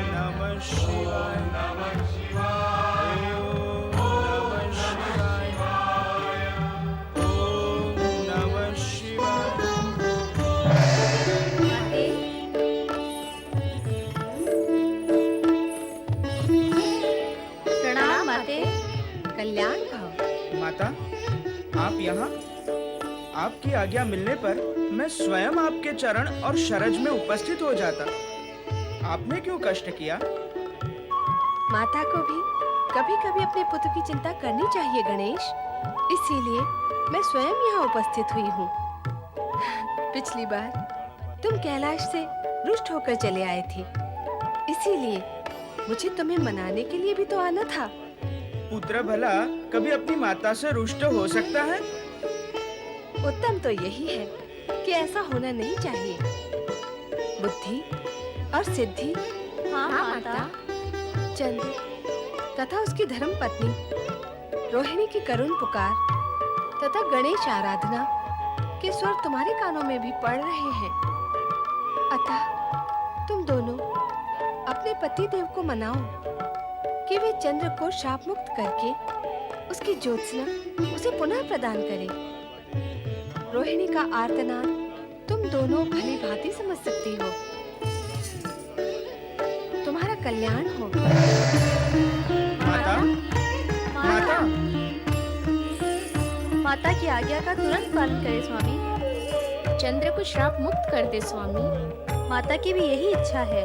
नमः शिवाय। नमः शिवाय। ओम नमः शिवाय। प्रणाम माते। कल्याण भाव। माता, आप यहाँ? आपकी आज्ञा मिलने पर मैं स्वयं आपके चरण और शरज में उपस्थित हो जाता। आपने क्यों कष्ट किया? माता को भी कभी-कभी अपने पुत्र की चिंता करनी चाहिए गणेश। इसीलिए मैं स्वयं यहाँ उपस्थित हुई हूँ। पिछली बार तुम कैलाश से रुष्ट होकर चले आए थे, इसीलिए मुझे तुम्हें मनाने के लिए भी तो आना था। पुत्र भला कभी अपनी माता से रुष्ट हो सकता है? उत्तम तो यही है कि ऐसा होना नहीं चाहिए। बुद्धि और सिद्धि, हाँ माता। चंद्र तथा उसकी धर्म पत्नी रोहिणी की करुण पुकार तथा गणेश आराधना के स्वर तुम्हारे कानों में भी पड़ रहे हैं। अतः तुम दोनों अपने पति देव को मनाओ कि वे चंद्र को शाप मुक्त करके उसकी ज्योत्सना उसे पुनः प्रदान करें। रोहिणी का आर्तनाद तुम दोनों भली भांति समझ सकती हो। तुम्हारा कल्याण हो। माता, माता, माता की आज्ञा का तुरंत पालन करें स्वामी। चंद्र को श्राप मुक्त कर दे स्वामी। माता की भी यही इच्छा है।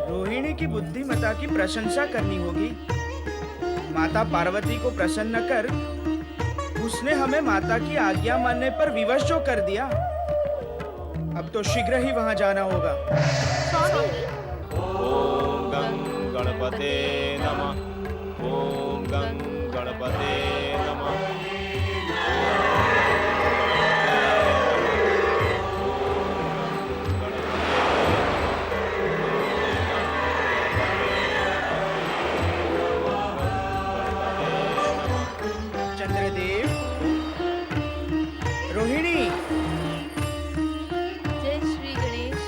रोहिणी की बुद्धिमता की प्रशंसा करनी होगी। माता पार्वती को प्रसन्न कर उसने हमें माता की आज्ञा मानने पर विवश जो कर दिया। अब तो शीघ्र ही वहां जाना होगा। स्वामी। ओम गं गणपते नमः। ओम गं गणपते नमः। चंद्रदेव, रोहिणी। जय श्री गणेश।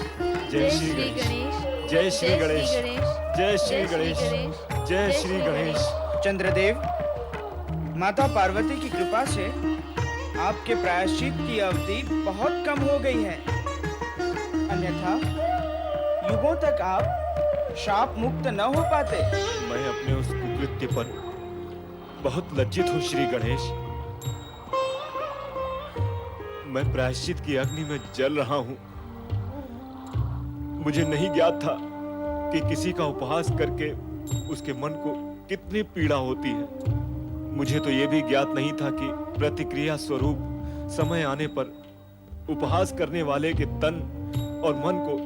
जय श्री गणेश। जय श्री गणेश। जय श्री गणेश। जय श्री गणेश। चंद्रदेव, माता पार्वती की कृपा से आपके प्रायश्चित की अवधि बहुत कम हो गई है। अन्यथा युगों तक आप शाप मुक्त न हो पाते। मैं अपने उस कुकृत्य पर बहुत लज्जित हूँ श्री गणेश। मैं प्रायश्चित की अग्नि में जल रहा हूँ। मुझे नहीं ज्ञात था कि किसी का उपहास करके उसके मन को कितनी पीड़ा होती है। मुझे तो यह भी ज्ञात नहीं था कि प्रतिक्रिया स्वरूप समय आने पर उपहास करने वाले के तन और मन को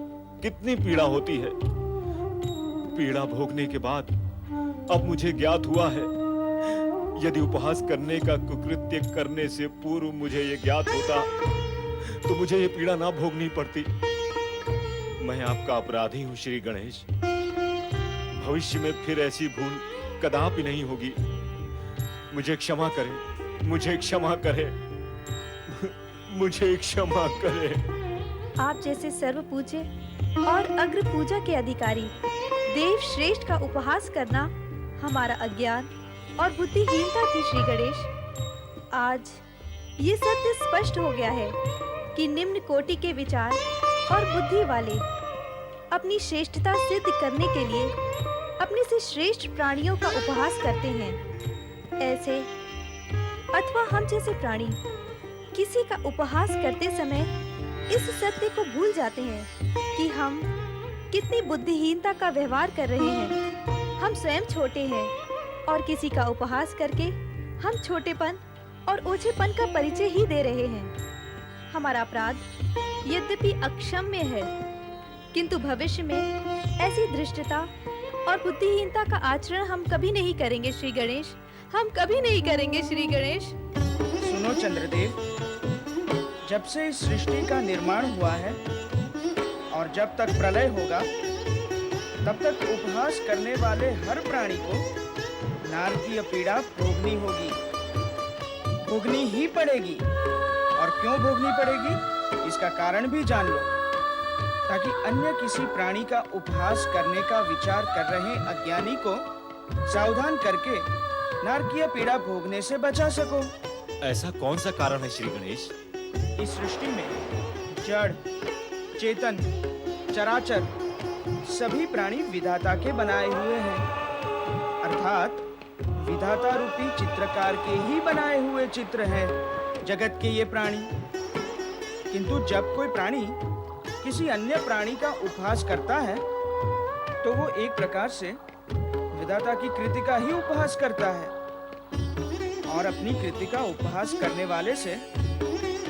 कितनी पीड़ा होती है। पीड़ा भोगने के बाद अब मुझे ज्ञात हुआ है, यदि उपहास करने का कुकृत्य करने से पूर्व मुझे ये ज्ञात होता तो मुझे ये पीड़ा ना भोगनी पड़ती। मैं आपका अपराधी हूँ श्री गणेश। भविष्य में फिर ऐसी भूल कदापि नहीं होगी। मुझे क्षमा करें, मुझे क्षमा करें, मुझे क्षमा करें। आप जैसे सर्व पूज्य और अग्र पूजा के अधिकारी देव श्रेष्ठ का उपहास करना हमारा अज्ञान और बुद्धिहीनता थी श्री गणेश। आज ये सत्य स्पष्ट हो गया है कि निम्न कोटि के विचार और बुद्धि वाले अपनी श्रेष्ठता सिद्ध करने के लिए अपने से श्रेष्ठ प्राणियों का उपहास करते हैं। ऐसे अथवा हम जैसे प्राणी किसी का उपहास करते समय इस सत्य को भूल जाते हैं कि हम कितनी बुद्धिहीनता का व्यवहार कर रहे हैं। हम स्वयं छोटे हैं और किसी का उपहास करके हम छोटेपन और ओछेपन का परिचय ही दे रहे हैं। हमारा अपराध यद्यपि अक्षम्य है, किंतु भविष्य में ऐसी धृष्टता और बुद्धिहीनता का आचरण हम कभी नहीं करेंगे श्री गणेश। हम कभी नहीं करेंगे श्री गणेश। सुनो चंद्रदेव, जब से इस सृष्टि का निर्माण हुआ है और जब तक प्रलय होगा तब तक उपहास करने वाले हर प्राणी को नारकीय पीड़ा भोगनी होगी, भोगनी ही पड़ेगी। और क्यों भोगनी पड़ेगी इसका कारण भी जान लो। ताकि अन्य किसी प्राणी का उपहास करने का विचार कर रहे अज्ञानी को सावधान करके नारकीय पीड़ा भोगने से बचा सको। ऐसा कौन सा कारण है श्री गणेश? इस सृष्टि में जड़, चेतन, चराचर सभी प्राणी विधाता के बनाए हुए हैं, अर्थात विधाता रूपी चित्रकार के ही बनाए हुए चित्र हैं जगत के ये प्राणी। किंतु जब कोई प्राणी किसी अन्य प्राणी का उपहास करता है तो वो एक प्रकार से विधाता की कृति का ही उपहास करता है, और अपनी कृति का उपहास करने वाले से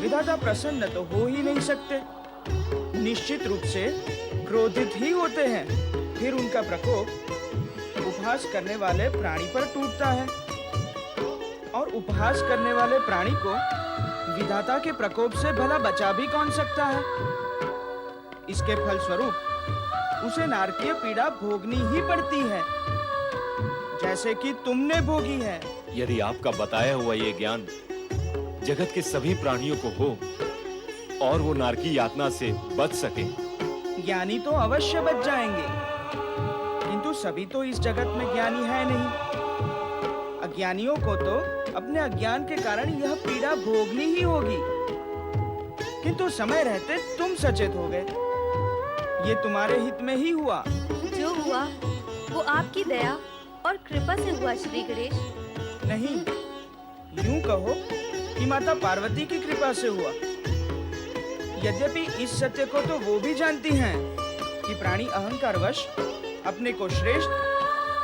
विधाता प्रसन्न तो हो ही नहीं सकते, निश्चित रूप से क्रोधित ही होते हैं। फिर उनका प्रकोप उपहास करने वाले प्राणी पर टूटता है, और उपहास करने वाले प्राणी को विधाता के प्रकोप से भला बचा भी कौन सकता है। इसके फलस्वरूप उसे नारकीय पीड़ा भोगनी ही पड़ती है, जैसे कि तुमने भोगी है। यदि आपका बताया हुआ ये ज्ञान जगत के सभी प्राणियों को हो और वो नारकी यातना से बच सके, ज्ञानी तो अवश्य बच जाएंगे, किंतु सभी तो इस जगत में ज्ञानी है नहीं। अज्ञानियों को तो अपने अज्ञान के कारण यह पीड़ा भोगनी ही होगी, किंतु समय रहते तुम सचेत हो गए। ये तुम्हारे हित में ही हुआ। जो हुआ वो आपकी दया और कृपा से हुआ श्री गणेश। नहीं, यूं कहो कि माता पार्वती की कृपा से हुआ। यद्यपि इस सत्य को तो वो भी जानती हैं कि प्राणी अहंकारवश अपने को श्रेष्ठ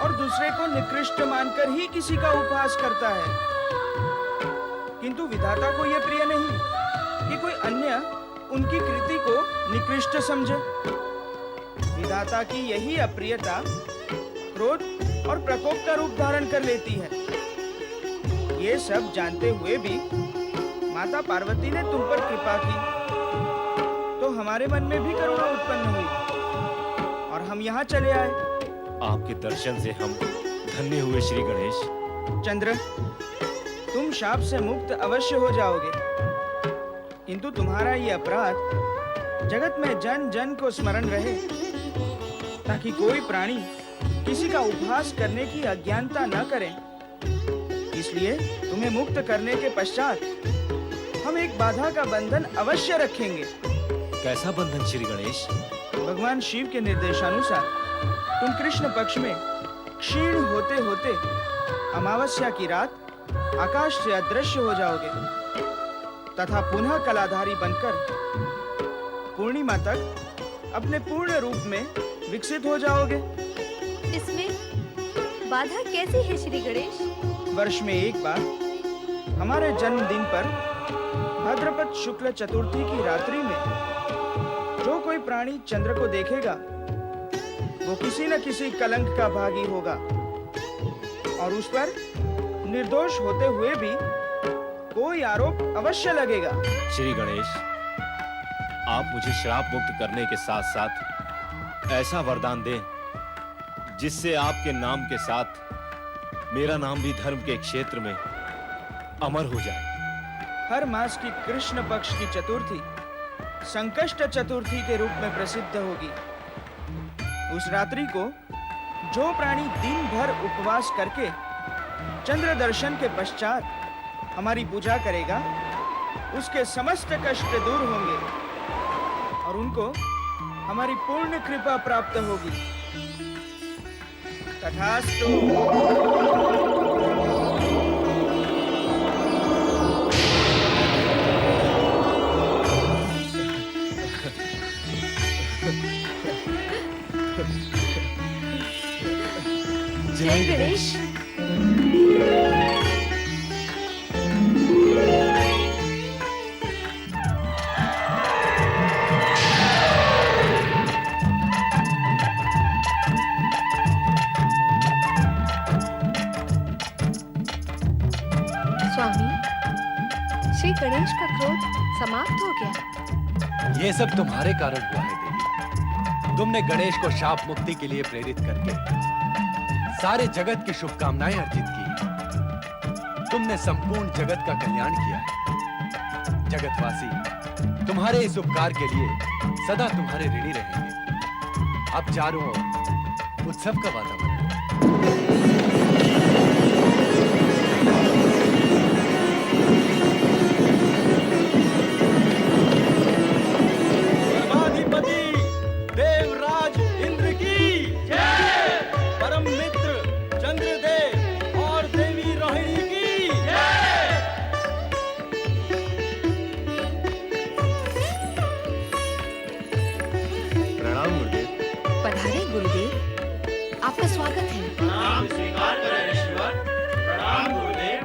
और दूसरे को निकृष्ट मानकर ही किसी का उपहास करता है, किंतु विधाता को यह प्रिय नहीं कि कोई अन्य उनकी कृति को निकृष्ट समझे। विधाता की यही अप्रियता क्रोध और प्रकोप का रूप धारण कर लेती है। ये सब जानते हुए भी माता पार्वती ने तुम पर कृपा की, तो हमारे मन में भी करुणा उत्पन्न हुई और हम यहाँ चले आए। आपके दर्शन से हम धन्य हुए श्री गणेश। चंद्र, तुम शाप से मुक्त अवश्य हो जाओगे, किंतु तुम्हारा ये अपराध जगत में जन जन को स्मरण रहे, ताकि कोई प्राणी किसी का उपहास करने की अज्ञानता न करे। इसलिए तुम्हें मुक्त करने के पश्चात हम एक बाधा का बंधन अवश्य रखेंगे। कैसा बंधन श्री गणेश? भगवान शिव के निर्देशानुसार तुम कृष्ण पक्ष में क्षीण होते होते अमावस्या की रात आकाश से अदृश्य हो जाओगे, तथा पुनः कलाधारी बनकर पूर्णिमा तक अपने पूर्ण रूप में विकसित हो जाओगे। इसमें बाधा कैसी है श्री गणेश? वर्ष में एक बार हमारे जन्मदिन पर भाद्रपद शुक्ल चतुर्थी की रात्रि में जो कोई प्राणी चंद्र को देखेगा वो किसी न किसी कलंक का भागी होगा, और उस पर निर्दोष होते हुए भी कोई आरोप अवश्य लगेगा। श्री गणेश, आप मुझे श्राप मुक्त करने के साथ साथ ऐसा वरदान दें जिससे आपके नाम के साथ मेरा नाम भी धर्म के क्षेत्र में अमर हो जाए। हर मास की कृष्ण पक्ष की चतुर्थी संकष्ट चतुर्थी के रूप में प्रसिद्ध होगी। उस रात्रि को जो प्राणी दिन भर उपवास करके चंद्र दर्शन के पश्चात हमारी पूजा करेगा उसके समस्त कष्ट दूर होंगे और उनको हमारी पूर्ण कृपा प्राप्त होगी। तथास्तु। जय गणेश। स्वामी, श्री गणेश का क्रोध समाप्त हो गया। ये सब तुम्हारे कारण हुआ है देवी। तुमने गणेश को शाप मुक्ति के लिए प्रेरित करके सारे जगत की शुभकामनाएं अर्जित की। तुमने संपूर्ण जगत का कल्याण किया है। जगतवासी तुम्हारे इस उपकार के लिए सदा तुम्हारे ऋणी रहेंगे। अब चारों ओर उत्सव का वातावरण है। सर्वाधिपति देवराज इंद्र की जय। परम मित्र चंद्रदेव और देवी रोहिणी की जय। प्रणाम गुरुदेव। पधारे गुरुदेव, आपका स्वागत है। प्रणाम स्वीकार करें ऋषिवर। प्रणाम गुरुदेव।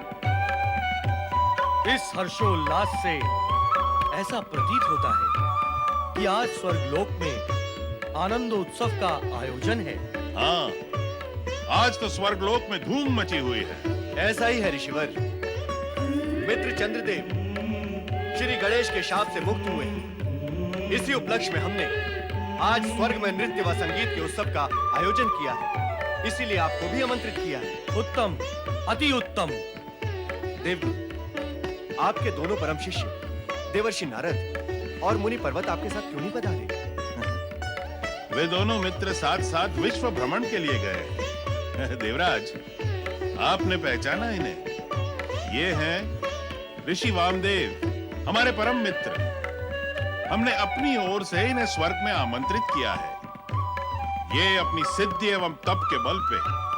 इस हर्षोल्लास से ऐसा प्रतीत होता है कि आज स्वर्गलोक में आनंदोत्सव का आयोजन है। हाँ, आज तो स्वर्गलोक में धूम मची हुई है। ऐसा ही है ऋषिवर। मित्र चंद्रदेव श्री गणेश के शाप से मुक्त हुए हैं। इसी उपलक्ष्य में हमने आज स्वर्ग में नृत्य व संगीत के उत्सव का आयोजन किया है, इसीलिए आपको भी आमंत्रित किया है। उत्तम, अति उत्तम। देवदूत, आपके दोनों परम शिष्य देवर्षि नारद और मुनि पर्वत आपके साथ क्यों नहीं पधारे? वे दोनों मित्र साथ साथ विश्व भ्रमण के लिए गए। देवराज, आपने पहचाना इन्हें? ये हैं ऋषि वामदेव, हमारे परम मित्र। हमने अपनी ओर से इन्हें स्वर्ग में आमंत्रित किया है। ये अपनी सिद्धि एवं तप के बल पे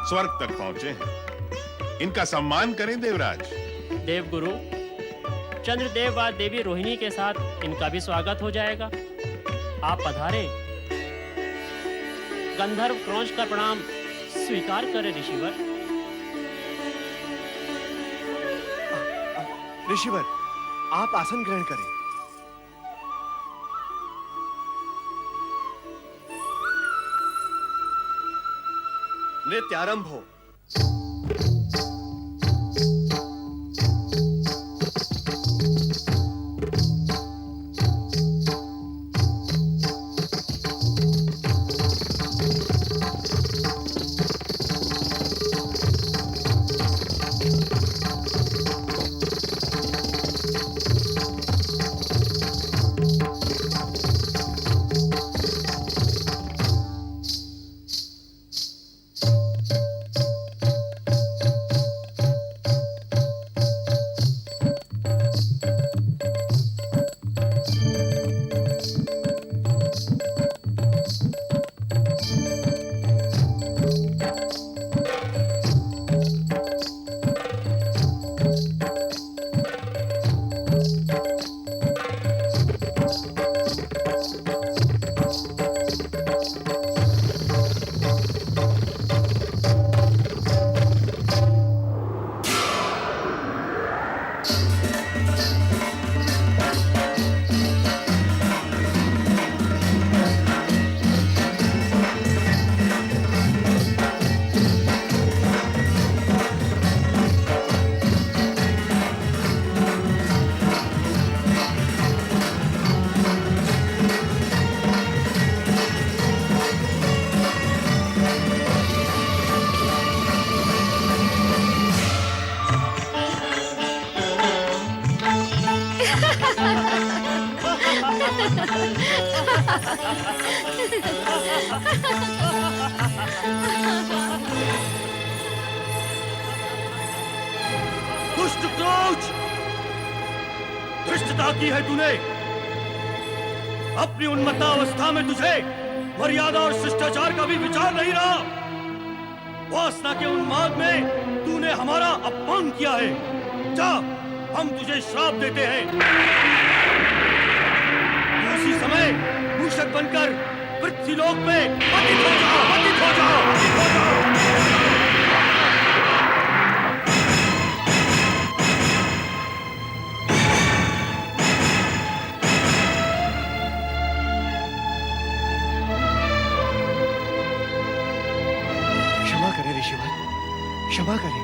स्वर्ग तक पहुंचे हैं। इनका सम्मान करें देवराज। देवगुरु, चंद्रदेव व देवी रोहिणी के साथ इनका भी स्वागत हो जाएगा। आप पधारे। गंधर्व क्रौंच का प्रणाम स्वीकार करें ऋषिवर। ऋषिवर, आप आसन ग्रहण करें। नृत्य आरंभ हो। दुष्ट क्रोच, धृष्टता की है तूने। अपनी उन्मत्तावस्था में तुझे मर्यादा और शिष्टाचार का भी विचार नहीं रहा। वासना के उन्माद में तूने हमारा अपमान किया है। जा, हम तुझे श्राप देते हैं। तू उसी समय मूषक बनकर पृथ्वीलोक में पतित हो जाओ, पतित हो जाओ, पतित हो जाओ। क्षमा करें।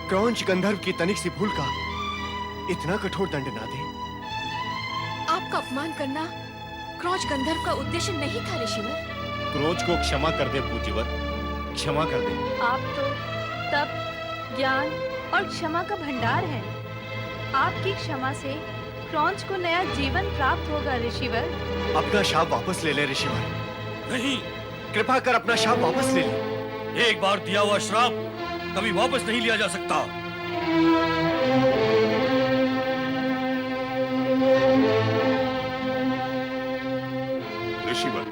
क्रौंच गंधर्व की तनिक सी भूल का इतना कठोर दंड ना दें। आपका अपमान करना क्रौंच गंधर्व का उद्देश्य नहीं था ऋषिवर। क्रोध को क्षमा कर दे पूज्यवर, क्षमा कर दे। आप तो तप, ज्ञान और क्षमा का भंडार हैं। आपकी क्षमा से क्रौंच को नया जीवन प्राप्त होगा ऋषिवर। अपना शाप वापस ले ले ऋषिवर। नहीं, कृपा कर अपना शाप वापस ले ले। एक बार दिया हुआ श्राप कभी वापस नहीं लिया जा सकता। ऋषिवर,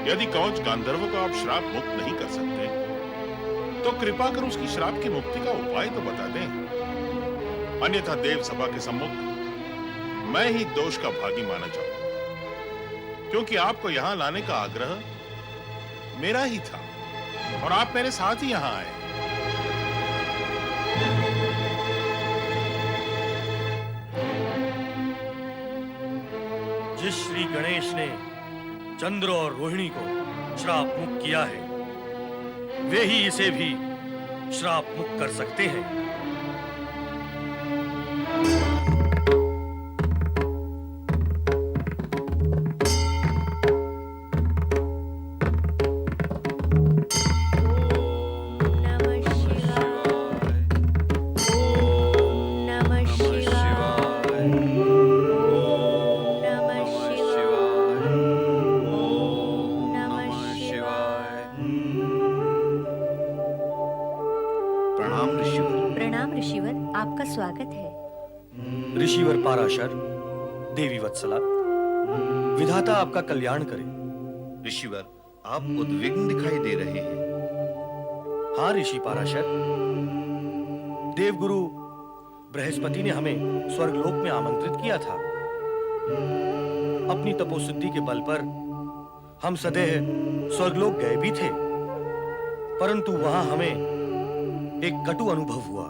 यदि कौच गांधर्व को आप श्राप मुक्त नहीं कर सकते, तो कृपा कर उसकी श्राप की मुक्ति का उपाय तो बता दें। अन्यथा देव सभा के सम्मुख मैं ही दोष का भागी माना जाऊंगा, क्योंकि आपको यहां लाने का आग्रह मेरा ही था और आप मेरे साथ ही यहां आए। जिस श्री गणेश ने चंद्र और रोहिणी को श्राप मुक्त किया है, वे ही इसे भी श्राप मुक्त कर सकते हैं। प्रणाम ऋषिवर, आपका स्वागत है। ऋषिवर पाराशर, देवी वत्सला, विधाता आपका कल्याण करे। ऋषिवर, आप उद्विग्न दिखाई दे रहे हैं। हाँ ऋषि पाराशर, देवगुरु बृहस्पति ने हमें स्वर्गलोक में आमंत्रित किया था। अपनी तपोसिद्धि के बल पर हम सदैव स्वर्गलोक गए भी थे, परंतु वहां हमें एक कटु अनुभव हुआ।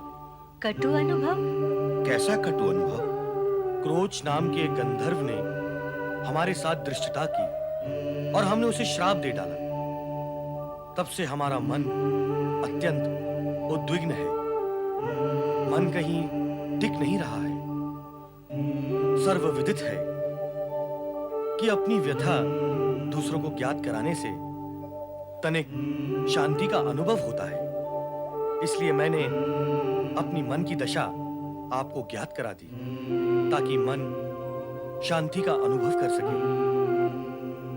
कटु अनुभव? कैसा कटु अनुभव? क्रोच नाम के एक गंधर्व ने हमारे साथ दृष्टता की और हमने उसे श्राप दे डाला। तब से हमारा मन अत्यंत उद्विग्न है। मन कहीं टिक नहीं रहा है। सर्वविदित है कि अपनी व्यथा दूसरों को ज्ञात कराने से तनिक शांति का अनुभव होता है। इसलिए मैंने अपनी मन की दशा आपको ज्ञात करा दी, ताकि मन शांति का अनुभव कर सके।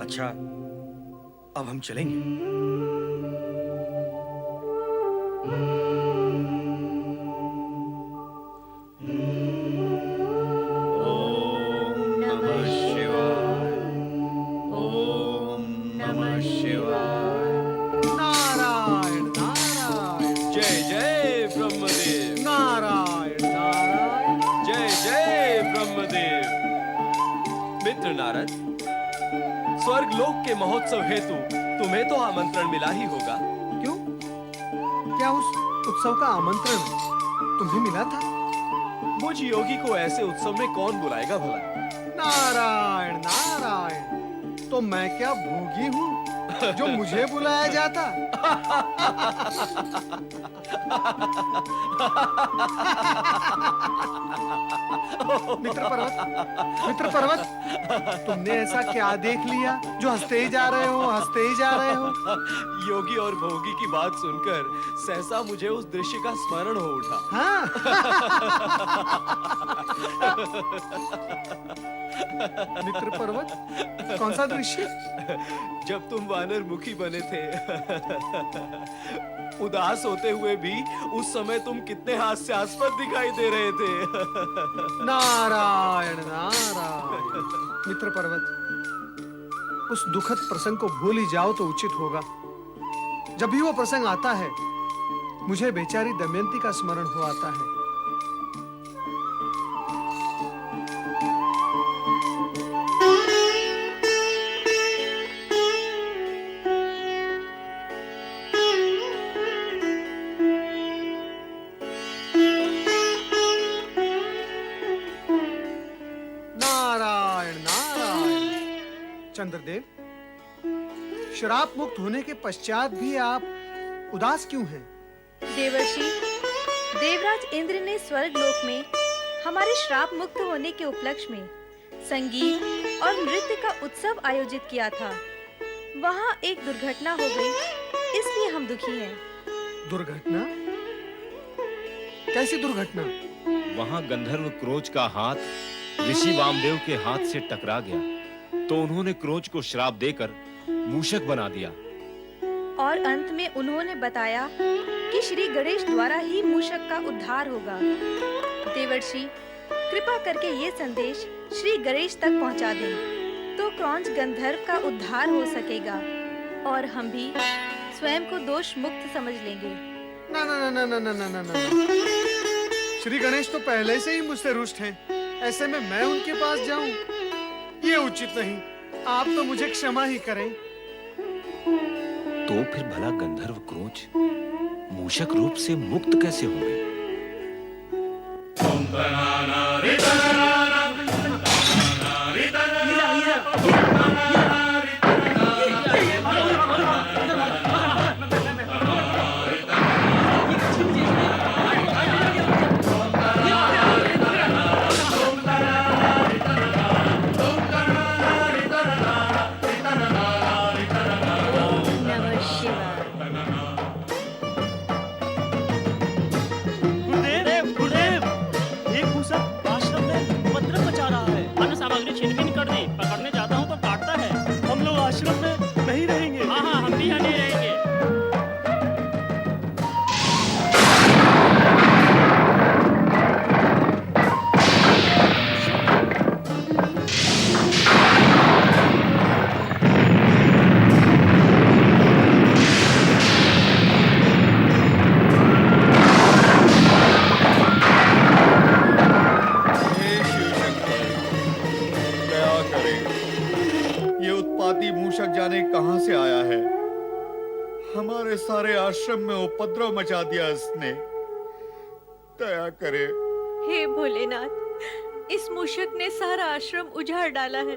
अच्छा, अब हम चलेंगे। नारायण नारायण, जय जय ब्रह्मदेव। नारायण नारायण, जय जय ब्रह्मदेव। मित्र नारद, स्वर्गलोक के महोत्सव हेतु तुम्हें तो आमंत्रण मिला ही होगा। क्यों? क्या उस उत्सव का आमंत्रण तुम्हें मिला था? मुझ योगी को ऐसे उत्सव में कौन बुलाएगा भला? नारायण नारायण, तो मैं क्या भोगी हूँ जो मुझे बुलाया जाता? मित्र पर्वत, तुमने ऐसा क्या देख लिया जो हंसते ही जा रहे हो, हंसते ही जा रहे हो? योगी और भोगी की बात सुनकर सहसा मुझे उस दृश्य का स्मरण हो उठा। हाँ? मित्र पर्वत, कौन सा दृश्य? जब तुम वानर मुखी बने थे, उदास होते हुए भी उस समय तुम कितने हास्यास्पद दिखाई दे रहे थे। नारायण नारायण। मित्र पर्वत, उस दुखद प्रसंग को भूल ही जाओ तो उचित होगा। जब भी वो प्रसंग आता है, मुझे बेचारी दमयंती का स्मरण हो आता है। चंद्रदेव, श्राप मुक्त होने के पश्चात भी आप उदास क्यों हैं? देवर्षि, देवराज इंद्र ने स्वर्गलोक में हमारे श्राप मुक्त होने के उपलक्ष्य में संगीत और नृत्य का उत्सव आयोजित किया था। वहाँ एक दुर्घटना हो गई, इसलिए हम दुखी हैं। दुर्घटना? कैसी दुर्घटना? वहां गंधर्व क्रोच का हाथ ऋषि वामदेव के हाथ से टकरा गया तो उन्होंने क्रोध को श्राप देकर मूषक बना दिया। और अंत में उन्होंने बताया कि श्री गणेश द्वारा ही मूषक का उद्धार होगा। देवर्षि, कृपा करके ये संदेश श्री गणेश तक पहुंचा दें, तो क्रौंच गंधर्व का उद्धार हो सकेगा और हम भी स्वयं को दोष मुक्त समझ लेंगे। ना ना ना ना ना ना ना ना। श्री गणेश तो पहले से ही मुझसे रुष्ट हैं। ऐसे में मैं उनके पास जाऊं, ये उचित नहीं। आप तो मुझे क्षमा ही करें। तो फिर भला गंधर्व क्रोच मूषक रूप से मुक्त कैसे होंगे? गुरुदेव, एक मूषक आश्रम में उपद्रव मचा रहा है। अन्न सामग्री छीन-बीन कर दी। पकड़ने जाता हूँ तो काटता है। हम लोग आश्रम में नहीं रहेंगे। हाँ हाँ, हम भी यहाँ नहीं रहेंगे। ये उत्पाती मूषक जाने कहां से आया है। हमारे सारे आश्रम में उपद्रव मचा दिया इसने। दया करे। हे भोलेनाथ, इस मूषक ने सारा आश्रम उजाड़ डाला है।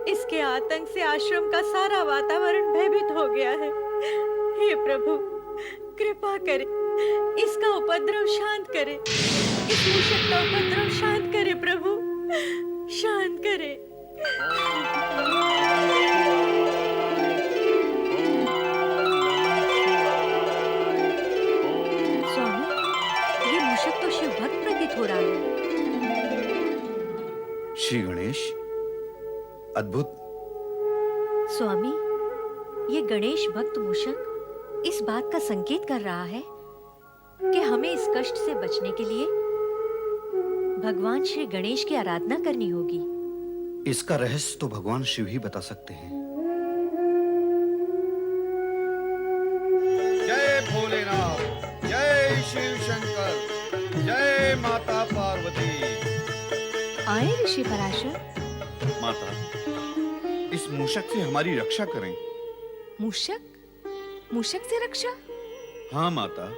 इसके आतंक से आश्रम का सारा वातावरण भयभीत हो गया है। हे प्रभु, कृपा करे, इसका उपद्रव शांत करे। इस मूषक का उपद्रव शांत करे प्रभु, शांत करे। स्वामी, ये मूषक तो शिव भक्त प्रतीत हो रहा है। श्री गणेश, अद्भुत। स्वामी, ये गणेश भक्त मूषक इस बात का संकेत कर रहा है कि हमें इस कष्ट से बचने के लिए भगवान श्री गणेश की आराधना करनी होगी। इसका रहस्य तो भगवान शिव ही बता सकते हैं। जय भोलेनाथ, जय शिव शंकर, जय माता पार्वती। आए ऋषि पराशर। माता, इस मूषक से हमारी रक्षा करें। मूषक? मूषक से रक्षा? हाँ माता,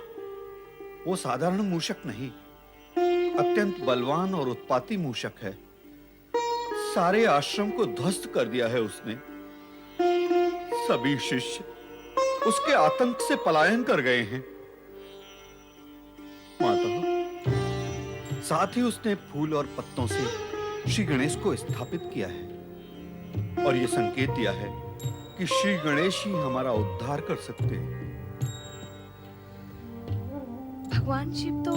वो साधारण मूषक नहीं, अत्यंत बलवान और उत्पाती मूषक है। सारे आश्रम को ध्वस्त कर दिया है उसने। सभी शिष्य उसके आतंक से पलायन कर गए हैं। माता, साथ ही उसने फूल और पत्तों से श्री गणेश को स्थापित किया है और यह संकेत दिया है कि श्री गणेश ही हमारा उद्धार कर सकते हैं। भगवान शिव तो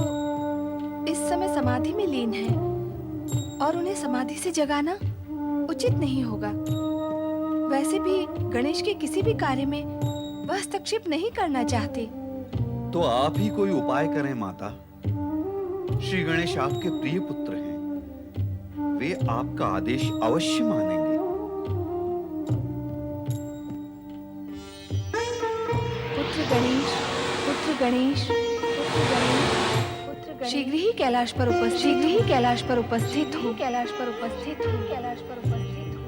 इस समय समाधि में लीन है और उन्हें समाधि से जगाना उचित नहीं होगा। वैसे भी गणेश के किसी भी कार्य में वह हस्तक्षेप नहीं करना चाहते। तो आप ही कोई उपाय करें माता। श्री गणेश आपके प्रिय पुत्र हैं, वे आपका आदेश अवश्य मानेंगे। पुत्र गणेश, पुत्र गणेश, पुत्र गणेश, शीघ्र ही कैलाश पर उपस्थित, शीघ्र ही कैलाश पर उपस्थित हो, कैलाश पर उपस्थित हो, कैलाश पर उपस्थित हो।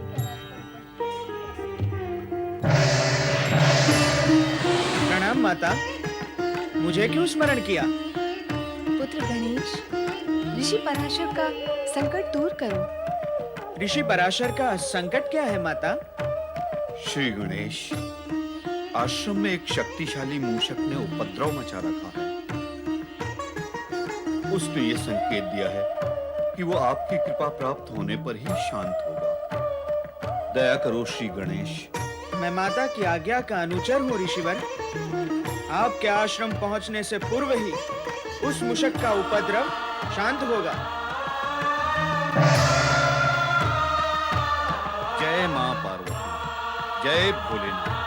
प्रणाम माता, मुझे क्यों स्मरण किया? पुत्र गणेश, ऋषि पराशर का संकट दूर करो। ऋषि पराशर का संकट क्या है माता? श्री गणेश, आश्रम में एक शक्तिशाली मूषक ने उपद्रव मचा रखा है। उसने ये संकेत दिया है कि वो आपकी कृपा प्राप्त होने पर ही शांत होगा। दया करो श्री गणेश। मैं माता की आज्ञा का अनुचर हूँ ऋषिवर। आपके आश्रम पहुंचने से पूर्व ही उस मूषक का उपद्रव शांत होगा। पार्वती। जय भोलेनाथ।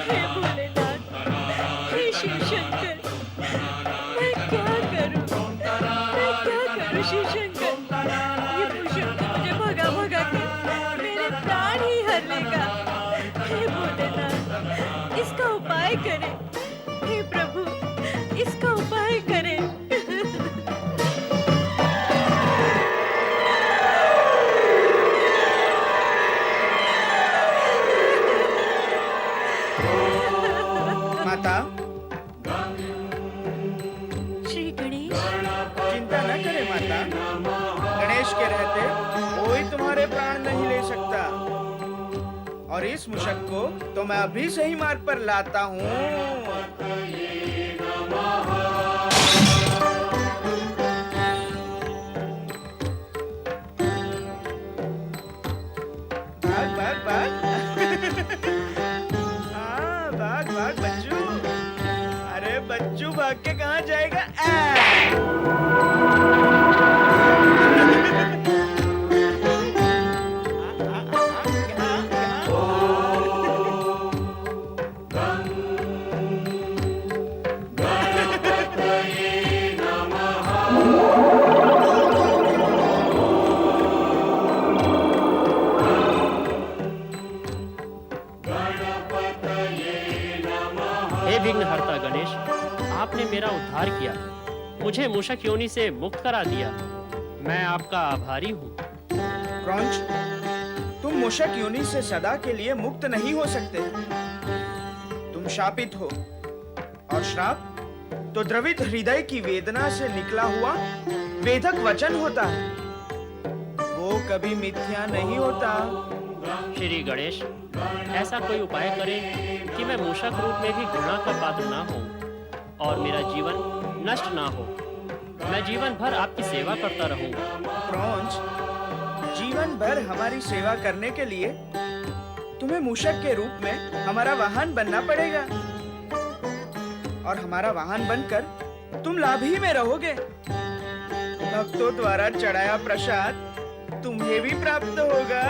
हे भोलेनाथ, हे शिव शंकर, मैं क्या करूं? शिव शंकर, ये मूषक तो मुझे भगा भगा कर मेरे प्राण ही हर लेगा। हे भोलेनाथ, इसका उपाय करें। हे प्रभु, इसका उपाय करें। माता, श्री गणेश, चिंता न करे माता। गणेश के रहते कोई तुम्हारे प्राण नहीं ले सकता। और इस मुशक को तो मैं अभी सही मार्ग पर लाता हूँ। भाग भाग भाग। हाँ, भाग भाग बच्चू। अरे बच्चू भाग के कहाँ जाएगा? हे विघ्नहर्ता गणेश, आपने मेरा उद्धार किया, मुझे मूषक योनि से मुक्त करा दिया। मैं आपका आभारी हूँ। क्रौंच, तुम मूषक योनि से सदा के लिए मुक्त नहीं हो सकते। तुम शापित हो, और श्राप तो द्रवित हृदय की वेदना से निकला हुआ वेदक वचन होता है। वो कभी मिथ्या नहीं होता। श्री गणेश, ऐसा कोई उपाय करें कि मैं मूषक रूप में भी घृणा का पात्र ना हूँ और मेरा जीवन नष्ट ना हो। मैं जीवन भर आपकी सेवा करता रहूंगा। क्रौंच, जीवन भर हमारी सेवा करने के लिए तुम्हें मूषक के रूप में हमारा वाहन बनना पड़ेगा। और हमारा वाहन बनकर तुम लाभ ही में रहोगे। भक्तों द्वारा चढ़ाया प्रसाद तुम्हें भी प्राप्त होगा।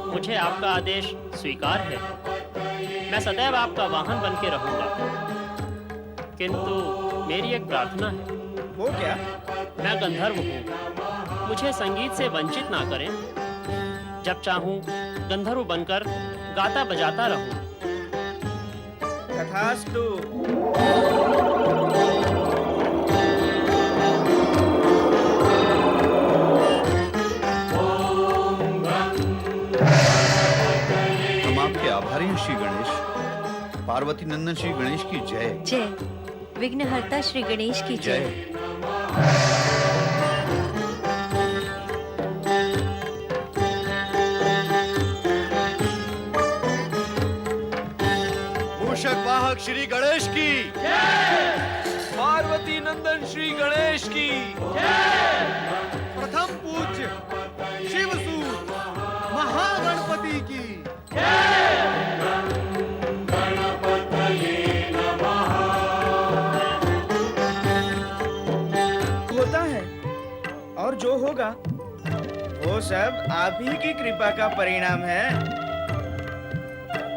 मुझे आपका आदेश स्वीकार है। मैं सदैव आपका वाहन बन के रहूंगा। किंतु मेरी एक प्रार्थना है। वो क्या? मैं गंधर्व हूँ, मुझे संगीत से वंचित ना करें। जब चाहूं गंधर्व बनकर गाता बजाता रहूं। तथास्तु। हम आपके आभारी हैं श्री गणेश। पार्वती नंदन श्री गणेश की जय। जय। विघ्नहर्ता श्री गणेश की जय। मूषक वाहक श्री गणेश की, पार्वती नंदन श्री गणेश की, प्रथम पूज्य शिवसूत महागणपति की। होता है और जो होगा वो सब आप ही की कृपा का परिणाम है।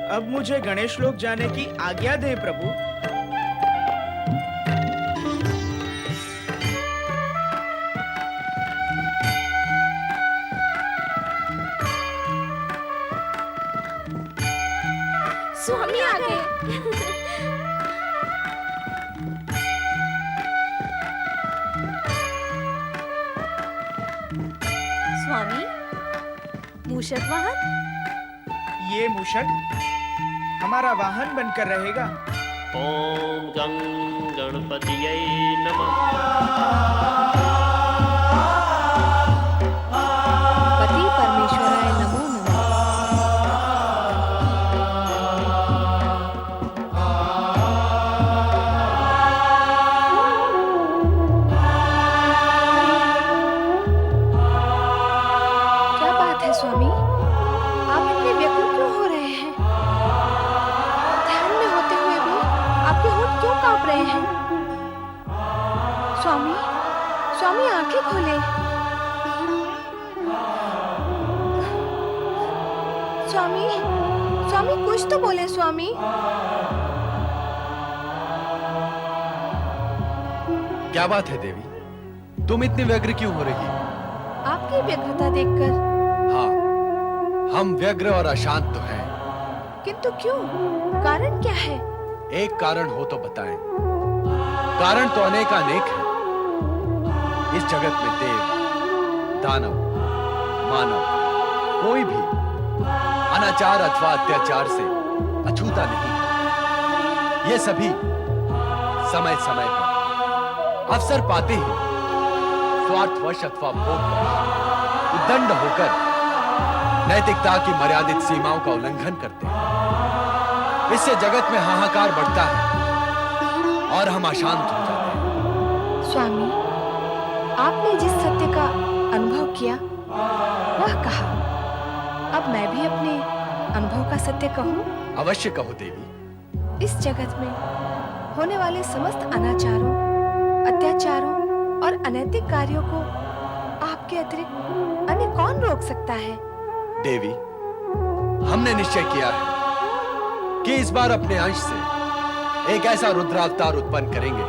अब मुझे गणेश लोक जाने की आज्ञा दे प्रभु। स्वामी आ गए। स्वामी, मूषक वाहन? ये मूषक हमारा वाहन बनकर रहेगा। ओम गं गणपतिये नमः। पति परमेश्वराय नमो नमः। क्या बात है स्वामी, आप इतने व्याकुल क्यों हो रहे हैं? ध्यान में आंखें खोले। स्वामी, स्वामी कुछ तो बोले स्वामी। क्या बात है देवी, तुम इतनी व्यग्र क्यों हो रही हो? आपकी व्यग्रता देखकर। हाँ, हम व्यग्र और अशांत तो हैं। किंतु क्यों? कारण क्या है? एक कारण हो तो बताएं। कारण तो अनेकानेक है। इस जगत में देव, दानव, मानव कोई भी अनाचार अथवा अत्याचार से अछूता नहीं है। ये सभी समय समय पर अवसर पाते ही स्वार्थवश अथवा भोगवश उद्दंड होकर नैतिकता की मर्यादित सीमाओं का उल्लंघन करते हैं। इससे जगत में हाहाकार बढ़ता है और हम अशांत हो जाते हैं। स्वामी, आपने जिस सत्य का अनुभव किया वह कहा। अब मैं भी अपने अनुभव का सत्य कहूं? अवश्य कहो देवी। इस जगत में होने वाले समस्त अनाचारों, अत्याचारों और अनैतिक कार्यों को आपके अतिरिक्त अन्य कौन रोक सकता है? देवी, हमने निश्चय किया है कि इस बार अपने अंश से एक ऐसा रुद्रावतार उत्पन्न करेंगे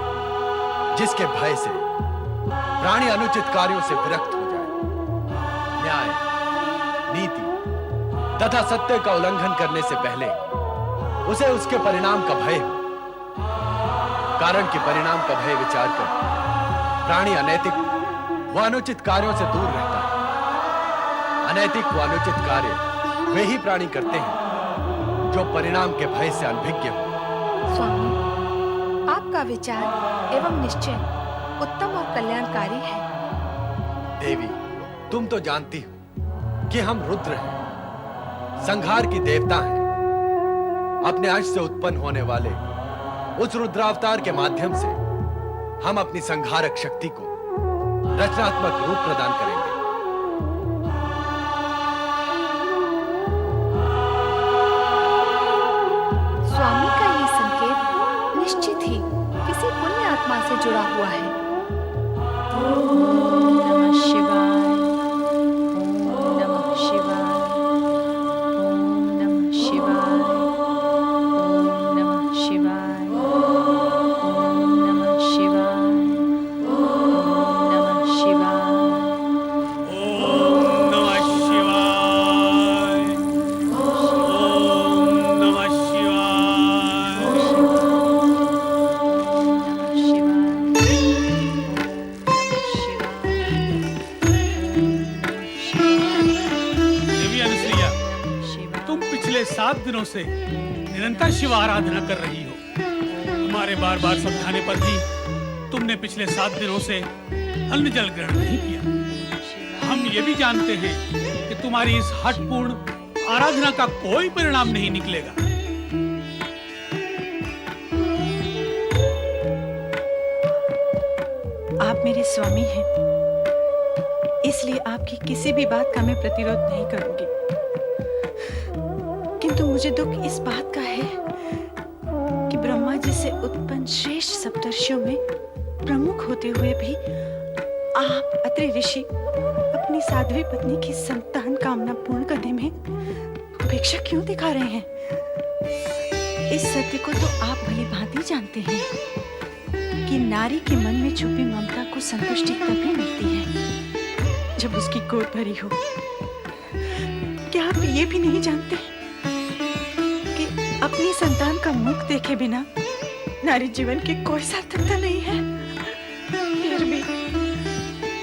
जिसके भय से प्राणी अनुचित कार्यों से विरक्त हो जाए। न्याय, नीति तथा सत्य का उल्लंघन करने से पहले उसे उसके परिणाम का भय हो। कारण कि परिणाम का भय विचार कर प्राणी अनैतिक व अनुचित कार्यों से दूर रहता है। अनैतिक व अनुचित कार्य वे ही प्राणी करते हैं जो परिणाम के भय से अनभिज्ञ हो। स्वामी, आपका विचार एवं निश्चय उत्तम और कल्याणकारी है। देवी, तुम तो जानती हो कि हम रुद्र हैं, संहार की देवता हैं। अपने अंश से उत्पन्न होने वाले उस रुद्रावतार के माध्यम से हम अपनी संहारक शक्ति को रचनात्मक रूप प्रदान करेंगे। स्वामी का ये संकेत निश्चित ही किसी पुण्य आत्मा से जुड़ा हुआ है। ओम नमः शिवाय, ओम नमः शिवाय, ओम नमः शिवाय, ओम नमः शिवाय, ओम नमः शिवाय, ओम नमः शिवाय। ओम नमः शिवाय, ओम नमः शिवाय। देवी अनुसुईया, तुम पिछले 7 दिनों से निरंतर शिव आराधना कर रही हो। हमारे बार बार समझाने पर भी तुमने पिछले 7 दिनों से अन्न जल ग्रहण नहीं किया। हम ये भी जानते हैं कि तुम्हारी इस हठपूर्ण आराधना का कोई परिणाम नहीं निकलेगा। आप मेरे स्वामी हैं, इसलिए आपकी किसी भी बात का मैं प्रतिरोध नहीं करूंगी। किंतु मुझे दुख इस बात का है कि ब्रह्मा जी से उत्पन्न श्रेष्ठ सप्तर्षियों में प्रमुख होते हुए भी आप अत्रि ऋषि अपनी साध्वी पत्नी की संतान कामना पूर्ण करने में उपेक्षा क्यों दिखा रहे हैं? इस सत्य को तो आप भली भांति जानते हैं कि नारी के मन में छुपी ममता को संतुष्टि तभी मिलती है जब उसकी गोद भरी हो। क्या आप ये भी नहीं जानते कि अपनी संतान का मुख देखे बिना नारी जीवन की कोई सार्थकता नहीं है?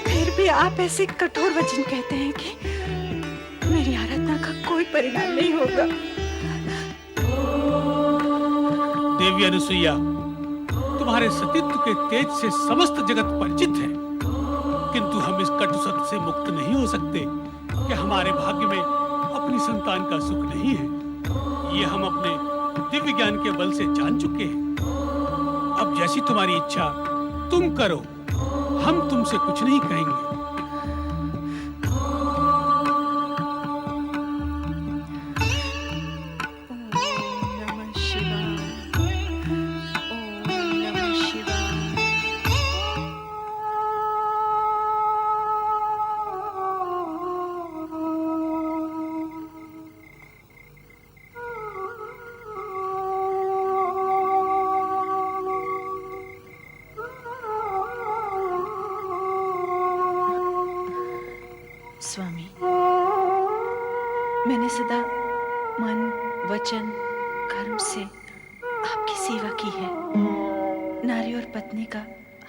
फिर भी आप ऐसे कठोर वचन कहते हैं कि मेरी आराधना का कोई परिणाम नहीं होगा। देवी अनुसुईया, तुम्हारे सतीत्व के तेज से समस्त जगत परिचित है, किंतु हम इस कटु सत्य से मुक्त नहीं हो सकते कि हमारे भाग्य में अपनी संतान का सुख नहीं है। ये हम अपने दिव्य ज्ञान के बल से जान चुके हैं। अब जैसी तुम्हारी इच्छा तुम करो, हम तुमसे कुछ नहीं कहेंगे। स्वामी, मैंने सदा मन, वचन, कर्म से आपकी सेवा की है। नारी और पत्नी का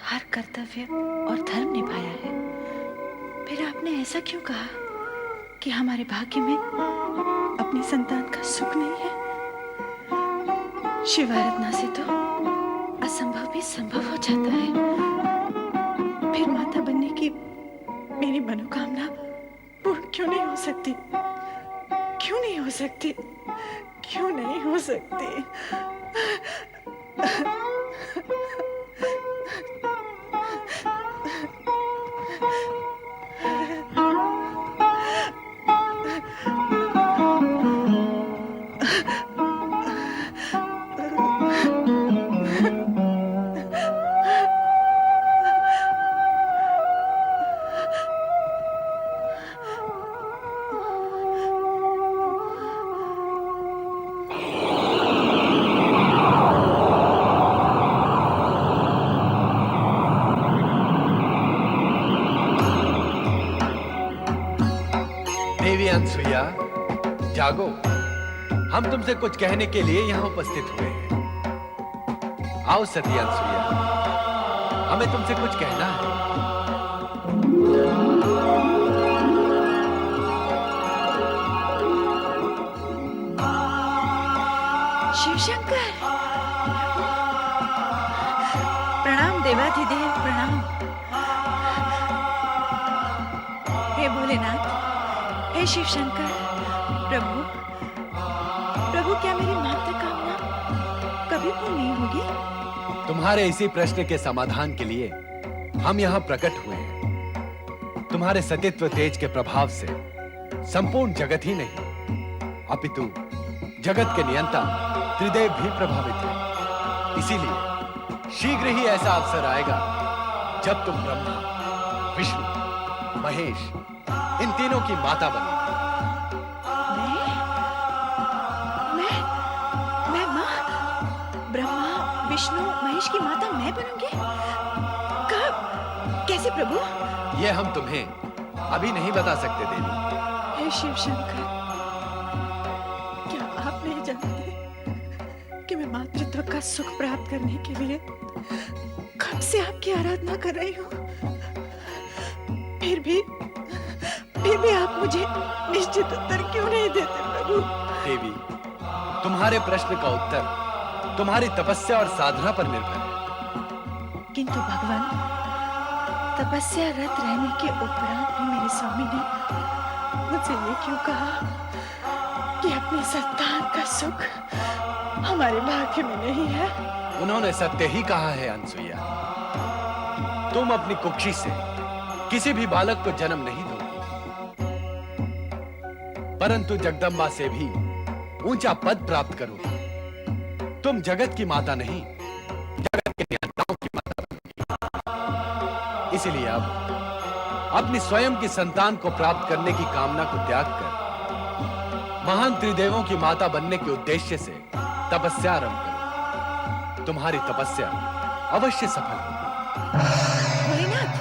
हर कर्तव्य और धर्म निभाया है। फिर आपने ऐसा क्यों कहा कि हमारे भाग्य में अपनी संतान का सुख नहीं है? शिवाराधना से तो असंभव भी संभव हो जाता है। फिर माता बनने की मेरी मनोकामना पूर्ण क्यों नहीं हो सकती? क्यों नहीं हो सकती? क्यों नहीं हो सकती? देवी अनसुईया, जागो। हम तुमसे कुछ कहने के लिए यहाँ उपस्थित हुए हैं। आओ सती अनसुईया, हमें तुमसे कुछ कहना है। शिवशंकर, प्रणाम देवाधिदेव, प्रणाम। हे भोलेनाथ, हे शिवशंकर, प्रभु, प्रभु, क्या मेरी महत्वाकांक्षा कभी पूर्ण नहीं होगी? तुम्हारे इसी प्रश्न के समाधान के लिए हम यहाँ प्रकट हुए हैं। तुम्हारे सतीत्व तेज के प्रभाव से संपूर्ण जगत ही नहीं, अपितु जगत के नियंता त्रिदेव भी प्रभावित हैं। इसीलिए शीघ्र ही ऐसा अवसर आएगा जब तुम ब्रह्मा, विष्णु, महेश, इन तीनों की माता बनो। मैं माँ, ब्रह्मा, विष्णु, महेश की माता मैं बनूंगी? कब? कैसे प्रभु? ये हम तुम्हें अभी नहीं बता सकते देवी। हे शिवशंकर, क्या आप नहीं जानते कि मैं मातृत्व का सुख प्राप्त करने के लिए कब से आपकी आराधना कर रही हूँ? फिर भी आप मुझे निश्चित उत्तर क्यों नहीं देते प्रभु? देवी, तुम्हारे प्रश्न का उत्तर तुम्हारी तपस्या और साधना पर निर्भर है। किंतु भगवान, तपस्या रत रहने के उपरांत भी मेरे स्वामी ने मुझसे ये क्यों कहा कि अपनी संतान का सुख हमारे भाग्य में नहीं है? उन्होंने सत्य ही कहा है अनसुईया। तुम अपनी कुक्षी से किसी भी बालक को जन्म नहीं दोगी, परंतु जगदम्बा से भी ऊंचा पद प्राप्त करोगी। तुम जगत की माता नहीं, जगत के नियंताओं की माता बनोगी। इसलिए अब अपनी स्वयं की संतान को प्राप्त करने की कामना को त्याग कर महान त्रिदेवों की माता बनने के उद्देश्य से तपस्या आरंभ करो। तुम्हारी तपस्या अवश्य सफल होगी। भोलेनाथ,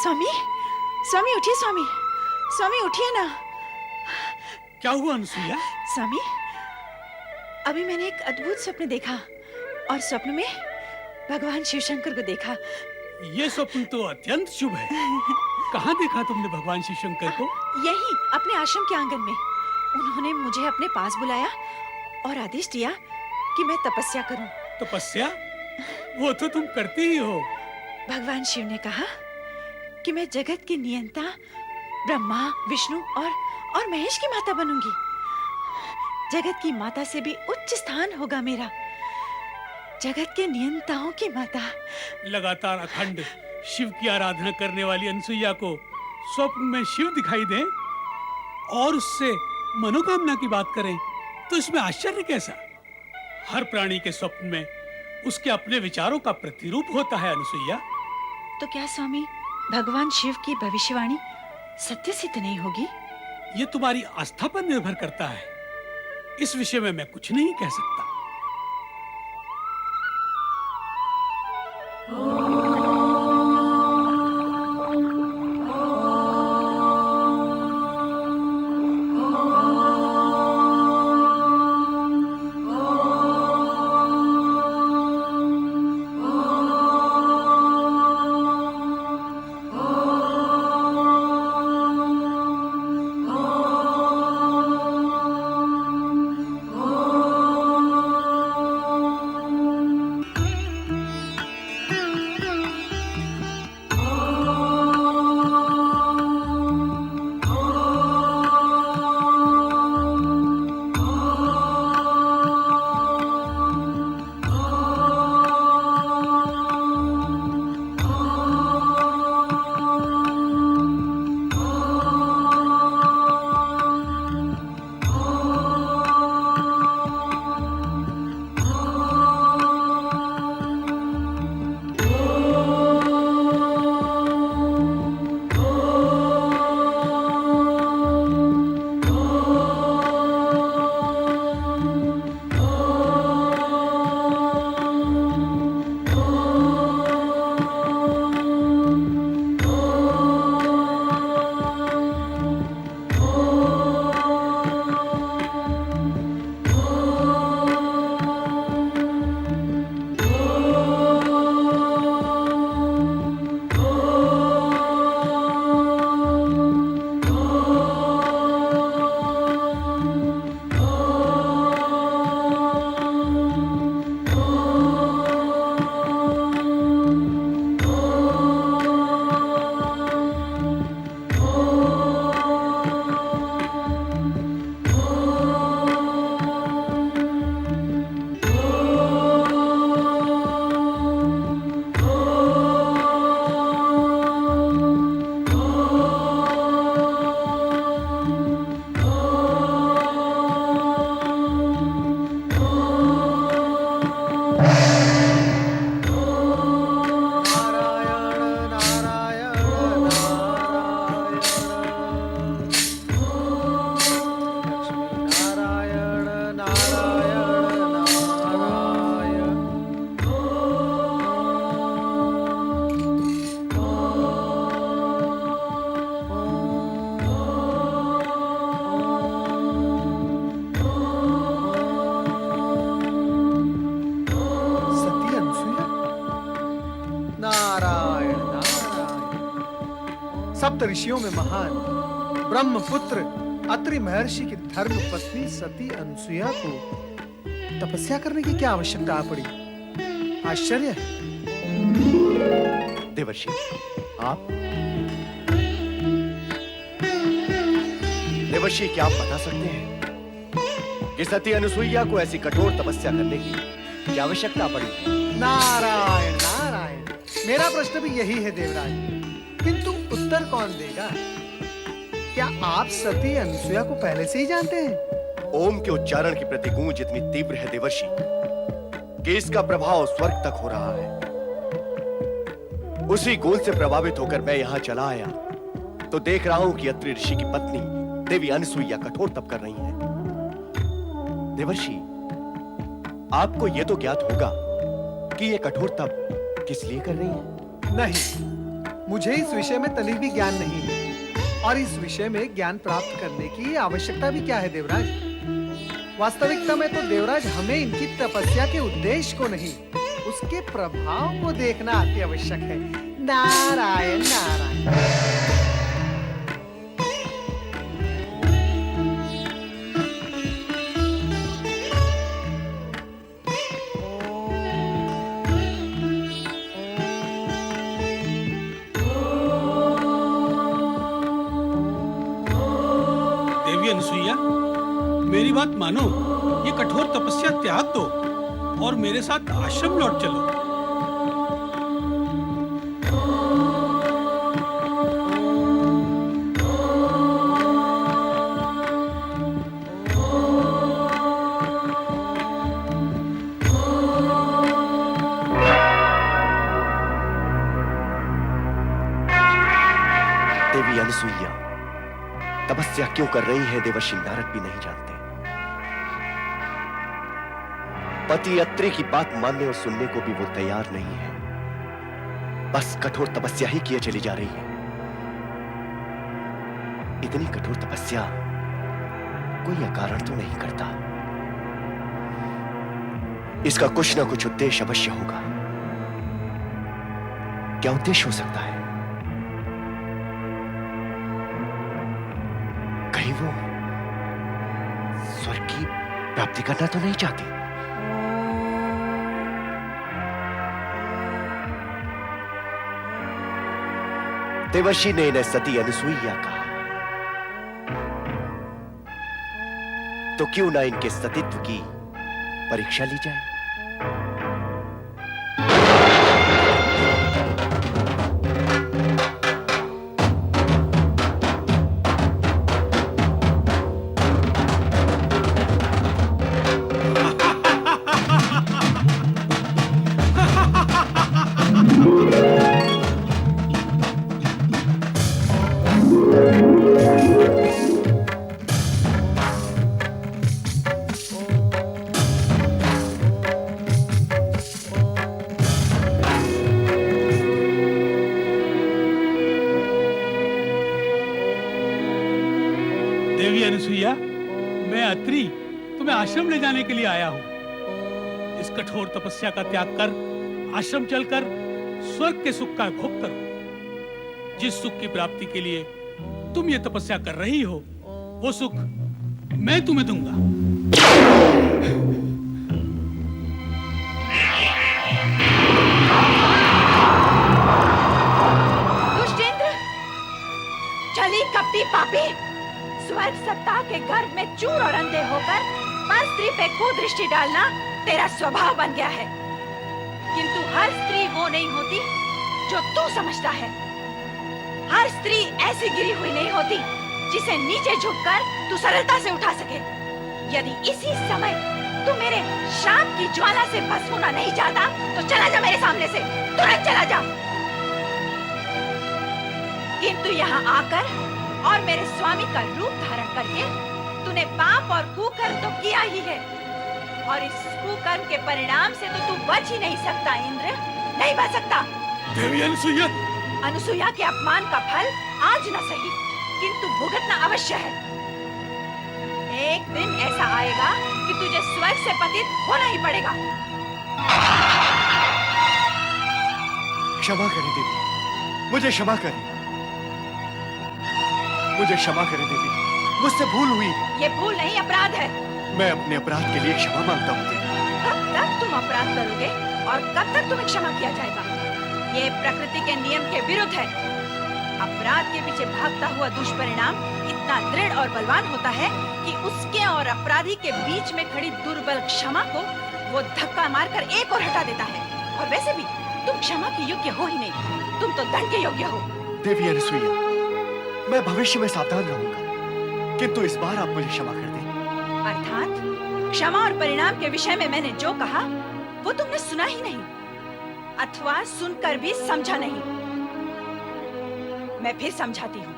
स्वामी, स्वामी उठिए, स्वामी, स्वामी उठिए ना। क्या हुआ अनसुईया? स्वामी, अभी मैंने एक अद्भुत स्वप्न देखा और स्वप्न में भगवान शिवशंकर को देखा। ये स्वप्न तो अत्यंत शुभ है। कहाँ देखा तुमने भगवान शिव शंकर को? यही अपने आश्रम के आंगन में। उन्होंने मुझे अपने पास बुलाया और आदेश दिया कि मैं तपस्या करूं। तपस्या? वो तो तुम करती ही हो। भगवान शिव ने कहा कि मैं जगत की नियंता ब्रह्मा, विष्णु और महेश की माता बनूंगी। जगत की माता से भी उच्च स्थान होगा मेरा, जगत के नियंताओं की माता। लगातार अखंड शिव की आराधना करने वाली अनसुईया को स्वप्न में शिव दिखाई दे और उससे मनोकामना की बात करें तो इसमें आश्चर्य कैसा? हर प्राणी के स्वप्न में उसके अपने विचारों का प्रतिरूप होता है अनसुईया। तो क्या स्वामी, भगवान शिव की भविष्यवाणी सत्य सिद्ध नहीं होगी? ये तुम्हारी आस्था पर निर्भर करता है। इस विषय में मैं कुछ नहीं कह सकता। सप्त ऋषियों में महान ब्रह्मपुत्र अत्रि महर्षि की धर्म पत्नी सती अनुसुईया को तपस्या करने की क्या आवश्यकता आ पड़ी? आश्चर्य है। देवर्षि, आप देवर्षि, क्या आप बता सकते हैं कि सती अनुसुईया को ऐसी कठोर तपस्या करने की क्या आवश्यकता पड़ी? नारायण नारायण, मेरा प्रश्न भी यही है देवराज, किंतु उत्तर कौन देगा? क्या आप सती अनुसुईया को पहले से ही जानते हैं? ओम के उच्चारण की प्रतिगूंज इतनी तीव्र है देवर्षि कि इसका प्रभाव स्वर्ग तक हो रहा है। उसी गूंज से प्रभावित होकर मैं यहाँ चला आया तो देख रहा हूं कि अत्रि ऋषि की पत्नी देवी अनुसुईया कठोर तप कर रही हैं। देवर्षि, आपको यह तो ज्ञात होगा कि यह कठोर तप किस लिए कर रही हैं? नहीं, मुझे इस विषय में तनिक भी ज्ञान नहीं है, और इस विषय में ज्ञान प्राप्त करने की आवश्यकता भी क्या है देवराज? वास्तविकता में तो देवराज हमें इनकी तपस्या के उद्देश्य को नहीं, उसके प्रभाव को देखना अति आवश्यक है। नारायण नारायण। अनुसुईया, मेरी बात मानो, ये कठोर तपस्या त्याग दो और मेरे साथ आश्रम लौट चलो। देवी अनुसुईया तपस्या क्यों कर रही है देवर्षि नारद भी नहीं जानते। पति अत्रे की बात मानने और सुनने को भी वो तैयार नहीं है। बस कठोर तपस्या ही किए चली जा रही है। इतनी कठोर तपस्या कोई अकारण तो नहीं करता। इसका कुछ ना कुछ उद्देश्य अवश्य होगा। क्या उद्देश्य हो सकता है? कहीं वो स्वर्ग की प्राप्ति करना तो नहीं चाहती? देवर्षि ने इन्हें सती अनुसुईया कहा, तो क्यों ना इनके सतीत्व की परीक्षा ली जाए? देवी अनुसुईया, मैं अत्रि तुम्हें आश्रम ले जाने के लिए आया हूँ। इस कठोर तपस्या का त्याग कर आश्रम चलकर स्वर्ग के सुख का भोग करो। जिस सुख की प्राप्ति के लिए तुम ये तपस्या कर रही हो, वो सुख मैं तुम्हें दूंगा। दुष्टेंद्र, चली कपटी पापी, स्वर्ग सत्ता के गर्भ में चूर और अंधे होकर पर स्त्री पे कुदृष्टि डालना तेरा स्वभाव बन गया है। किंतु हर स्त्री वो नहीं होती जो तू समझता है। हर स्त्री ऐसी गिरी हुई नहीं होती जिसे नीचे झुककर तू सरलता से उठा सके। यदि इसी समय तू मेरे शाप की ज्वाला से भस्म होना नहीं चाहता तो चला जा मेरे सामने से, तुरंत चला जा। किंतु यहाँ आकर और मेरे स्वामी का रूप धारण करके तूने पाप और कुकर्म तो किया ही है, और इस कुकर्म के परिणाम से तो तू बच ही नहीं सकता इंद्र, नहीं बच सकता। देवी अनुसुईया, अनुसुईया के अपमान का फल आज न सही किंतु भुगतना अवश्य है। एक दिन ऐसा आएगा कि तुझे स्वर्ग से पतित होना ही पड़ेगा। क्षमा करें देवी, मुझे क्षमा करें, मुझे क्षमा करें देवी, मुझसे भूल हुई। ये भूल नहीं, अपराध है। मैं अपने अपराध के लिए क्षमा मांगता हूँ देवी। कब तक तुम अपराध करोगे और कब तक तुम्हें क्षमा किया जाएगा? ये प्रकृति के नियम के विरुद्ध है। अपराध के पीछे भागता हुआ दुष्परिणाम इतना दृढ़ और बलवान होता है कि उसके और अपराधी के बीच में खड़ी दुर्बल क्षमा को वो धक्का मारकर एक और हटा देता है। और वैसे भी तुम क्षमा के योग्य हो ही नहीं, तुम तो दंड के योग्य हो। देवी अनुसुईया, मैं भविष्य में सावधान रहूंगा, किंतु इस बार आप मुझे क्षमा कर दें। अर्थात क्षमा और परिणाम के विषय में मैंने जो कहा वो तुमने सुना ही नहीं, अथवा सुनकर भी समझा नहीं। मैं फिर समझाती हूँ।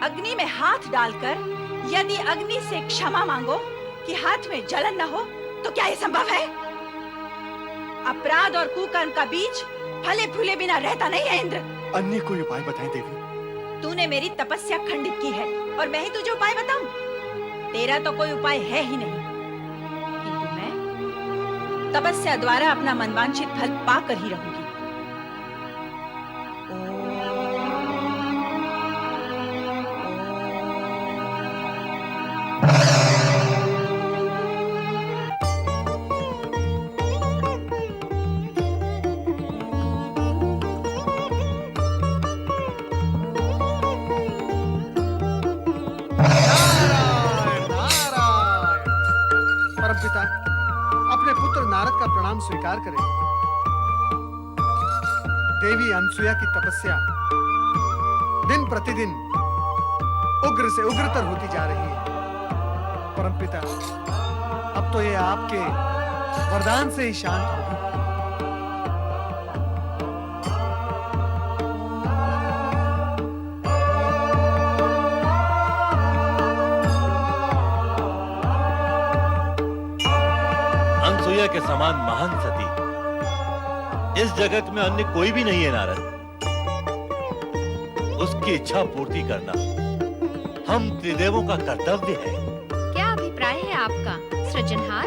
अग्नि में हाथ डालकर यदि अग्नि से क्षमा मांगो कि हाथ में जलन न हो, तो क्या ये संभव है? अपराध और कुकर्म का बीज फले फूले बिना रहता नहीं है इंद्र। अन्य कोई उपाय बताएं देवी। तूने मेरी तपस्या खंडित की है और मैं ही तुझे उपाय बताऊं? तेरा तो कोई उपाय है ही नहीं, किंतु मैं तपस्या द्वारा अपना मनवांछित फल पाकर ही रहूंगी। परमपिता, अपने पुत्र नारद का प्रणाम स्वीकार करें। देवी अनुसुईया की तपस्या दिन प्रतिदिन उग्र से उग्रतर होती जा रही है। परमपिता, अब तो ये आपके वरदान से ही शांत होगी। के समान महान सती इस जगत में अन्य कोई भी नहीं है नारद। उसकी इच्छा पूर्ति करना हम त्रिदेवों का कर्तव्य है। क्या अभिप्राय है आपका सृजनहार?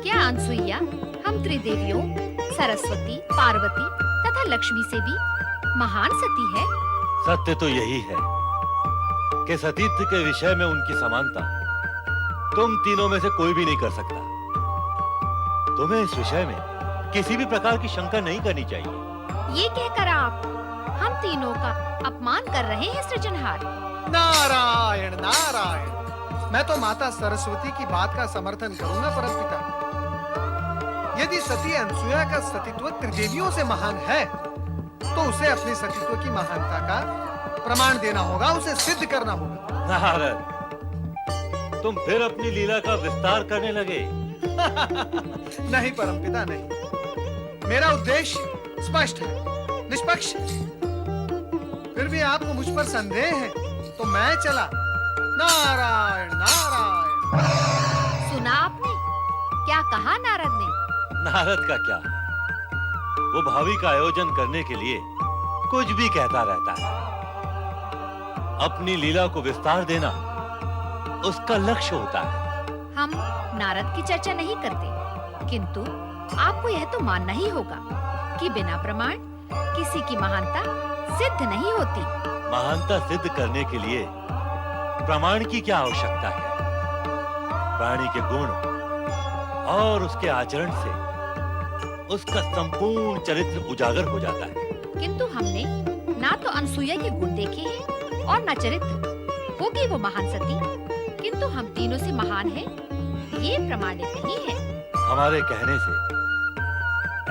क्या अनसुईया हम त्रिदेवियों सरस्वती, पार्वती तथा लक्ष्मी से भी महान सती है? सत्य तो यही है कि सतीत्व के विषय में उनकी समानता तुम तीनों में से कोई भी नहीं कर सकता। तुम्हें इस विषय में किसी भी प्रकार की शंका नहीं करनी चाहिए। ये कहकर आप हम तीनों का अपमान कर रहे हैं सृजनहार। नारायण नारायण, मैं तो माता सरस्वती की बात का समर्थन करूंगा परमपिता। यदि सती अनसुया का सतीत्व त्रिदेवियों से महान है तो उसे अपनी सतीत्व की महानता का प्रमाण देना होगा, उसे सिद्ध करना होगा। नारद, तुम फिर अपनी लीला का विस्तार करने लगे। नहीं परमपिता नहीं, मेरा उद्देश्य स्पष्ट है, निष्पक्ष है। फिर भी आपको मुझ पर संदेह है तो मैं चला। नारायण नारायण। सुना आपने क्या कहा नारद ने? नारद का क्या, वो भावी का आयोजन करने के लिए कुछ भी कहता रहता है। अपनी लीला को विस्तार देना उसका लक्ष्य होता है। हम नारद की चर्चा नहीं करते, किंतु आपको यह तो मानना ही होगा कि बिना प्रमाण किसी की महानता सिद्ध नहीं होती। महानता सिद्ध करने के लिए प्रमाण की क्या आवश्यकता है? प्राणी के गुण और उसके आचरण से उसका संपूर्ण चरित्र उजागर हो जाता है। किंतु हमने ना तो अनसुया के गुण देखे हैं और न चरित्र। होगी वो महान सती, किंतु हम तीनों से महान है ये प्रमाणित नहीं है। हमारे कहने से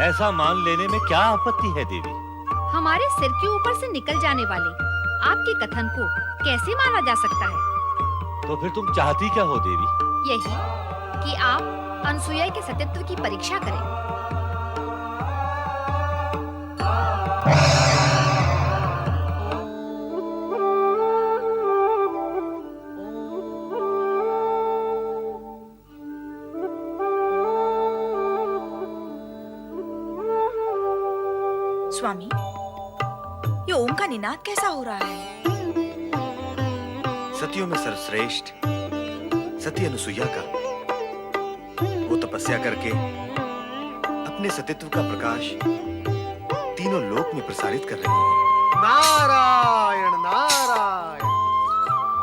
ऐसा मान लेने में क्या आपत्ति है देवी? हमारे सिर के ऊपर से निकल जाने वाले आपके कथन को कैसे माना जा सकता है? तो फिर तुम चाहती क्या हो देवी? यही कि आप अनसुया के सतीत्व की परीक्षा करें। स्वामी, ये ओम का निनाद कैसा हो रहा है? सतियों में सर्वश्रेष्ठ सती अनुसुईया का वो तपस्या करके अपने सतीत्व का प्रकाश तीनों लोक में प्रसारित कर रही है। नारायण नारायण।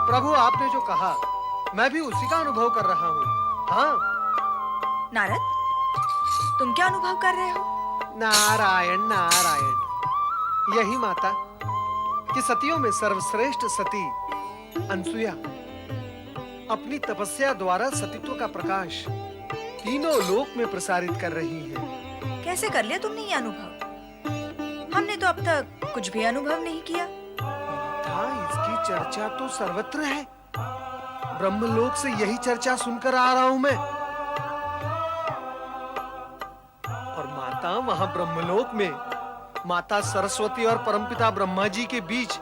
प्रभु आपने जो कहा मैं भी उसी का अनुभव कर रहा हूँ। हाँ नारद, तुम क्या अनुभव कर रहे हो? नारायण नारायण, यही माता कि सतियों में सर्वश्रेष्ठ सती अनसुया अपनी तपस्या द्वारा सतीत्व का प्रकाश तीनों लोक में प्रसारित कर रही है। कैसे कर लिया तुमने ये अनुभव? हमने तो अब तक कुछ भी अनुभव नहीं किया। हाँ, इसकी चर्चा तो सर्वत्र है। ब्रह्मलोक से यही चर्चा सुनकर आ रहा हूं मैं। और माता, वहां ब्रह्मलोक में माता सरस्वती और परमपिता ब्रह्मा जी के बीच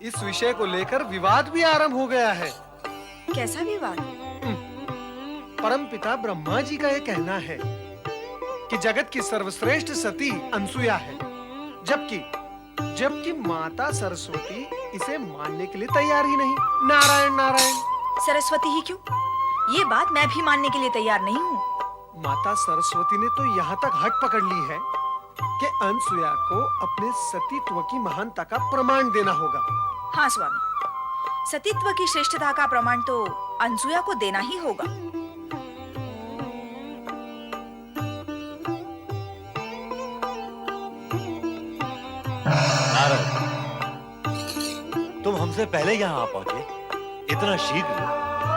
इस विषय को लेकर विवाद भी आरंभ हो गया है। कैसा विवाद? परमपिता ब्रह्मा जी का यह कहना है कि जगत की सर्वश्रेष्ठ सती अनसुया है, जबकि माता सरस्वती इसे मानने के लिए तैयार ही नहीं। नारायण नारायण। सरस्वती ही क्यों? ये बात मैं भी मानने के लिए तैयार नहीं हूँ। माता सरस्वती ने तो यहाँ तक हट पकड़ ली है कि अनसुया को अपने सतीत्व की महानता का प्रमाण देना होगा। हाँ स्वामी, सतीत्व की श्रेष्ठता का प्रमाण तो अनसुया को देना ही होगा। नारद, तुम हमसे पहले यहाँ आ पहुंचे, इतना शीघ्र?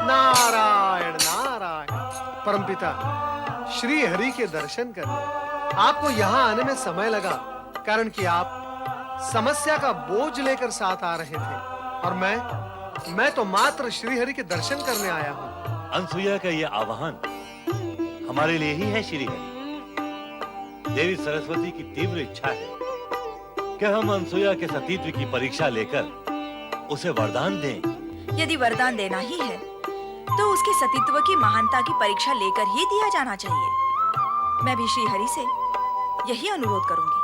नारायण नारायण। परमपिता, श्री हरि के दर्शन करने आपको यहाँ आने में समय लगा, कारण कि आप समस्या का बोझ लेकर साथ आ रहे थे और मैं तो मात्र श्री हरि के दर्शन करने आया हूँ। अनसुया का ये आह्वान हमारे लिए ही है श्री हरि। देवी सरस्वती की तीव्र इच्छा है कि हम अनसुया के सतीत्व की परीक्षा लेकर उसे वरदान दें। यदि वरदान देना ही है तो उसके सतीत्व की महानता की परीक्षा लेकर ही दिया जाना चाहिए। मैं भी श्री हरि से यही अनुरोध करूंगी।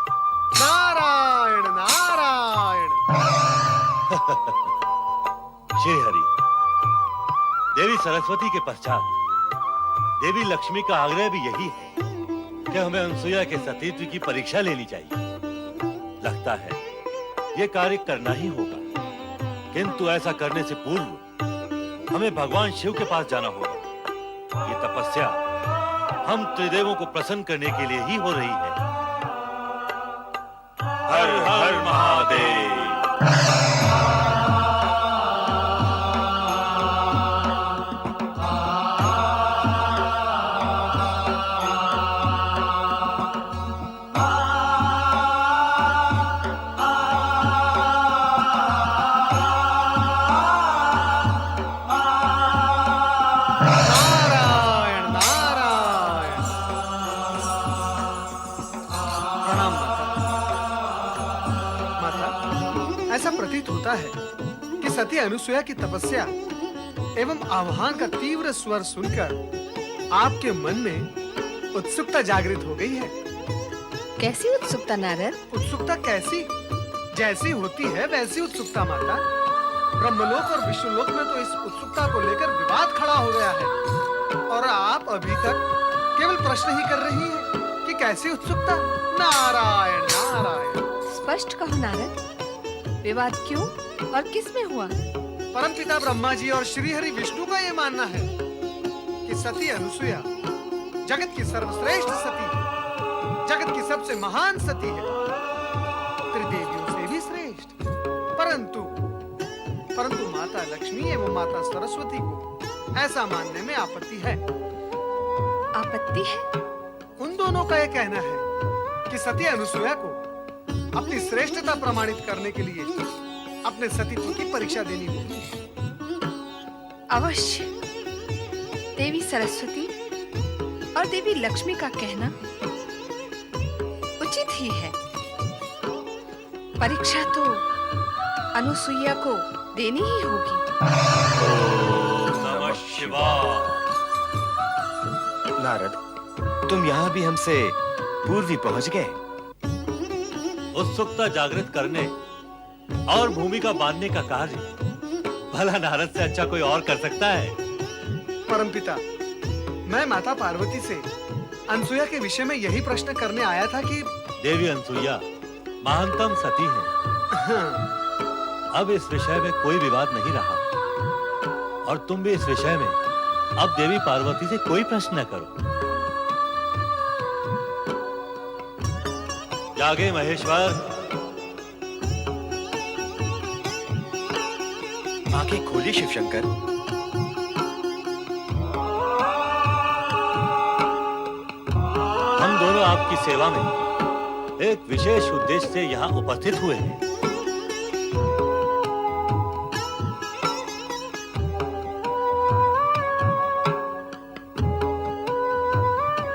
नारायण नारायण। श्री हरि, देवी सरस्वती के पश्चात देवी लक्ष्मी का आग्रह भी यही है कि हमें अनसुईया के सतीत्व की परीक्षा लेनी चाहिए। लगता है ये कार्य करना ही होगा, किंतु ऐसा करने से पूर्व हमें भगवान शिव के पास जाना होगा। ये तपस्या हम त्रिदेवों को प्रसन्न करने के लिए ही हो रही है। हर हर महादेव। नारायण नारायण। प्रणाम माता। माता, ऐसा प्रतीत होता है कि सती अनुसुईया की तपस्या एवं आह्वान का तीव्र स्वर सुनकर आपके मन में उत्सुकता जागृत हो गई है। कैसी उत्सुकता नारद? उत्सुकता कैसी? जैसी होती है वैसी उत्सुकता माता। ब्रह्मलोक और विष्णुलोक में तो इस उत्सुकता को लेकर विवाद खड़ा हो गया है, और आप अभी तक केवल प्रश्न ही कर रही हैं कि कैसी उत्सुकता। नारायण नारायण। स्पष्ट कहो नारद, विवाद क्यों और किस में हुआ? परमपिता ब्रह्मा जी और श्री हरि विष्णु का ये मानना है कि सती अनुसुईया जगत की सर्वश्रेष्ठ सती है, जगत की सबसे महान सती है, त्रिदेवियों से भी श्रेष्ठ। परंतु माता लक्ष्मी एवं माता सरस्वती को ऐसा मानने में आपत्ति है। आपत्ति है? उन दोनों का यह कहना है कि सती अनुसुईया को अपनी श्रेष्ठता प्रमाणित करने के लिए अपने सतीत्व की परीक्षा देनी होगी। अवश्य। देवी सरस्वती और देवी लक्ष्मी का कहना उचित ही है। परीक्षा तो अनुसुईया को देनी ही होगी। नमः शिवाय। नारद, तुम यहाँ भी हमसे पूर्व ही पहुँच गए। उत्सुकता जागृत करने और भूमिका बांधने का कार्य भला नारद से अच्छा कोई और कर सकता है? परमपिता, मैं माता पार्वती से अनुसुईया के विषय में यही प्रश्न करने आया था कि देवी अनुसुईया महानतम सती है। अब इस विषय में कोई विवाद नहीं रहा, और तुम भी इस विषय में अब देवी पार्वती से कोई प्रश्न न करो। जागे महेश्वर। आंखें खोली शिवशंकर। हम दोनों आपकी सेवा में एक विशेष उद्देश्य से यहाँ उपस्थित हुए हैं।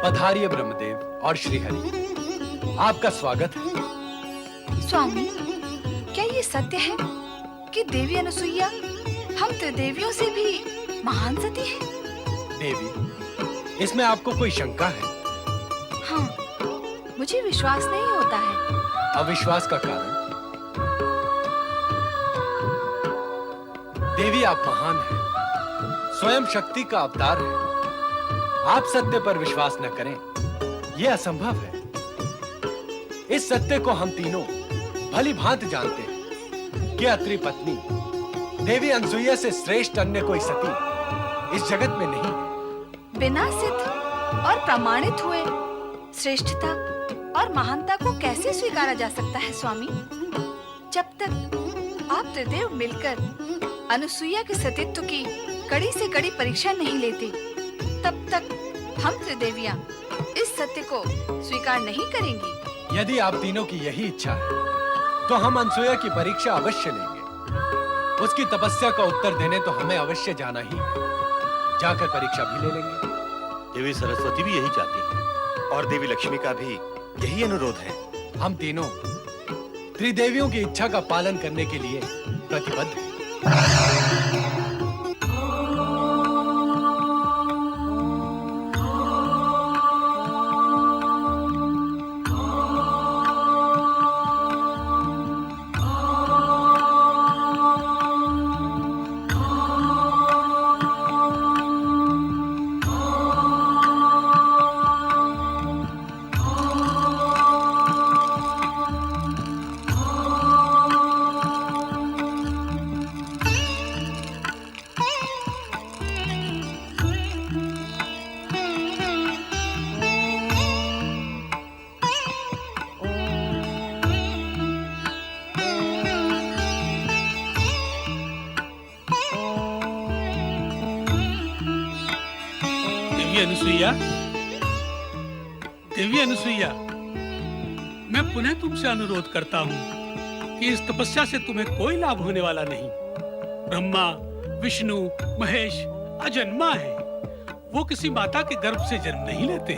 पधारिए ब्रह्मदेव और श्रीहरि, आपका स्वागत है। स्वामी, क्या ये सत्य है कि देवी अनुसुईया हम त्रिदेवियों से भी महान सती है? देवी, इसमें आपको कोई शंका है? हाँ, मुझे विश्वास नहीं होता है। अविश्वास का कारण? देवी, आप महान हैं, स्वयं शक्ति का अवतार है। आप सत्य पर विश्वास न करें, यह असंभव है। इस सत्य को हम तीनों भली भांति जानते हैं कि अत्रि पत्नी देवी अनुसुईया से श्रेष्ठ अन्य कोई सती इस जगत में नहीं है। बिना सिद्ध और प्रमाणित हुए श्रेष्ठता और महानता को कैसे स्वीकारा जा सकता है स्वामी? जब तक आप त्रिदेव मिलकर अनुसुईया के सतीत्व की कड़ी से कड़ी परीक्षा नहीं लेते, तब तक हम त्रिदेवियां इस सत्य को स्वीकार नहीं करेंगी। यदि आप तीनों की यही इच्छा है, तो हम अनुसुईया की परीक्षा अवश्य लेंगे। उसकी तपस्या का उत्तर देने तो हमें अवश्य जाना ही है। जाकर परीक्षा भी ले लेंगे। देवी सरस्वती भी यही चाहती है, और देवी लक्ष्मी का भी यही अनुरोध है। हम तीनों त्रिदेवियों की इच्छा का पालन करने के लिए प्रतिबद्ध हैं। देवी अनुसुईया, देवी अनुसुईया, मैं पुनः तुमसे अनुरोध करता हूँ कि इस तपस्या से तुम्हें कोई लाभ होने वाला नहीं। ब्रह्मा, विष्णु, महेश अजन्मा है, वो किसी माता के गर्भ से जन्म नहीं लेते।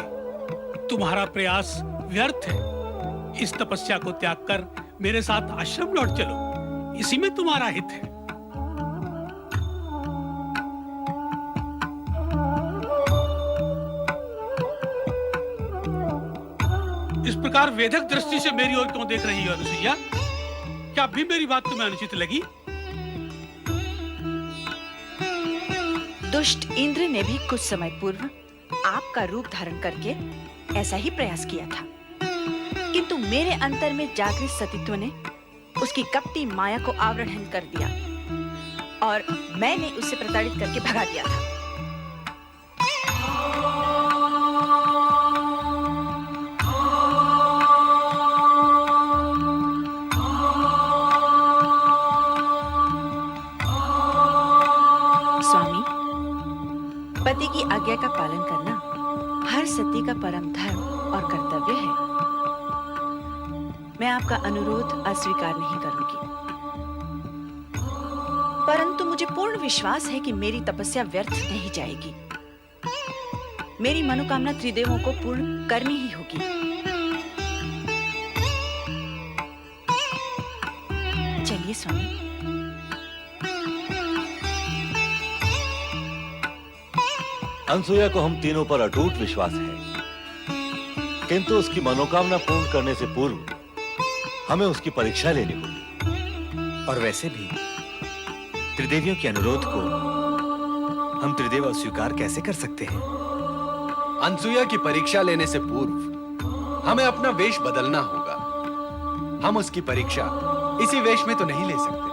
तुम्हारा प्रयास व्यर्थ है। इस तपस्या को त्याग कर मेरे साथ आश्रम लौट चलो, इसी में तुम्हारा हित है। इस प्रकार वेधक दृष्टि से मेरी ओर क्यों देख रही हो अनुसुईया? क्या अभी मेरी बात तुम्हें अनुचित लगी? दुष्ट इंद्र ने भी कुछ समय पूर्व आपका रूप धारण करके ऐसा ही प्रयास किया था, किंतु मेरे अंतर में जागृत सतीत्व ने उसकी कपटी माया को आवरण कर दिया और मैंने उसे प्रताड़ित करके भगा दिया था। स्वामी, पति की आज्ञा का पालन करना हर सती का परम धर्म और कर्तव्य है। मैं आपका अनुरोध अस्वीकार नहीं करूंगी, परंतु मुझे पूर्ण विश्वास है कि मेरी तपस्या व्यर्थ नहीं जाएगी। मेरी मनोकामना त्रिदेवों को पूर्ण करनी ही होगी। चलिए स्वामी। अनसुईया को हम तीनों पर अटूट विश्वास है, किंतु उसकी मनोकामना पूर्ण करने से पूर्व हमें उसकी परीक्षा लेनी होगी। और वैसे भी त्रिदेवियों के अनुरोध को हम त्रिदेव अस्वीकार कैसे कर सकते हैं? अनसुईया की परीक्षा लेने से पूर्व हमें अपना वेश बदलना होगा। हम उसकी परीक्षा इसी वेश में तो नहीं ले सकते।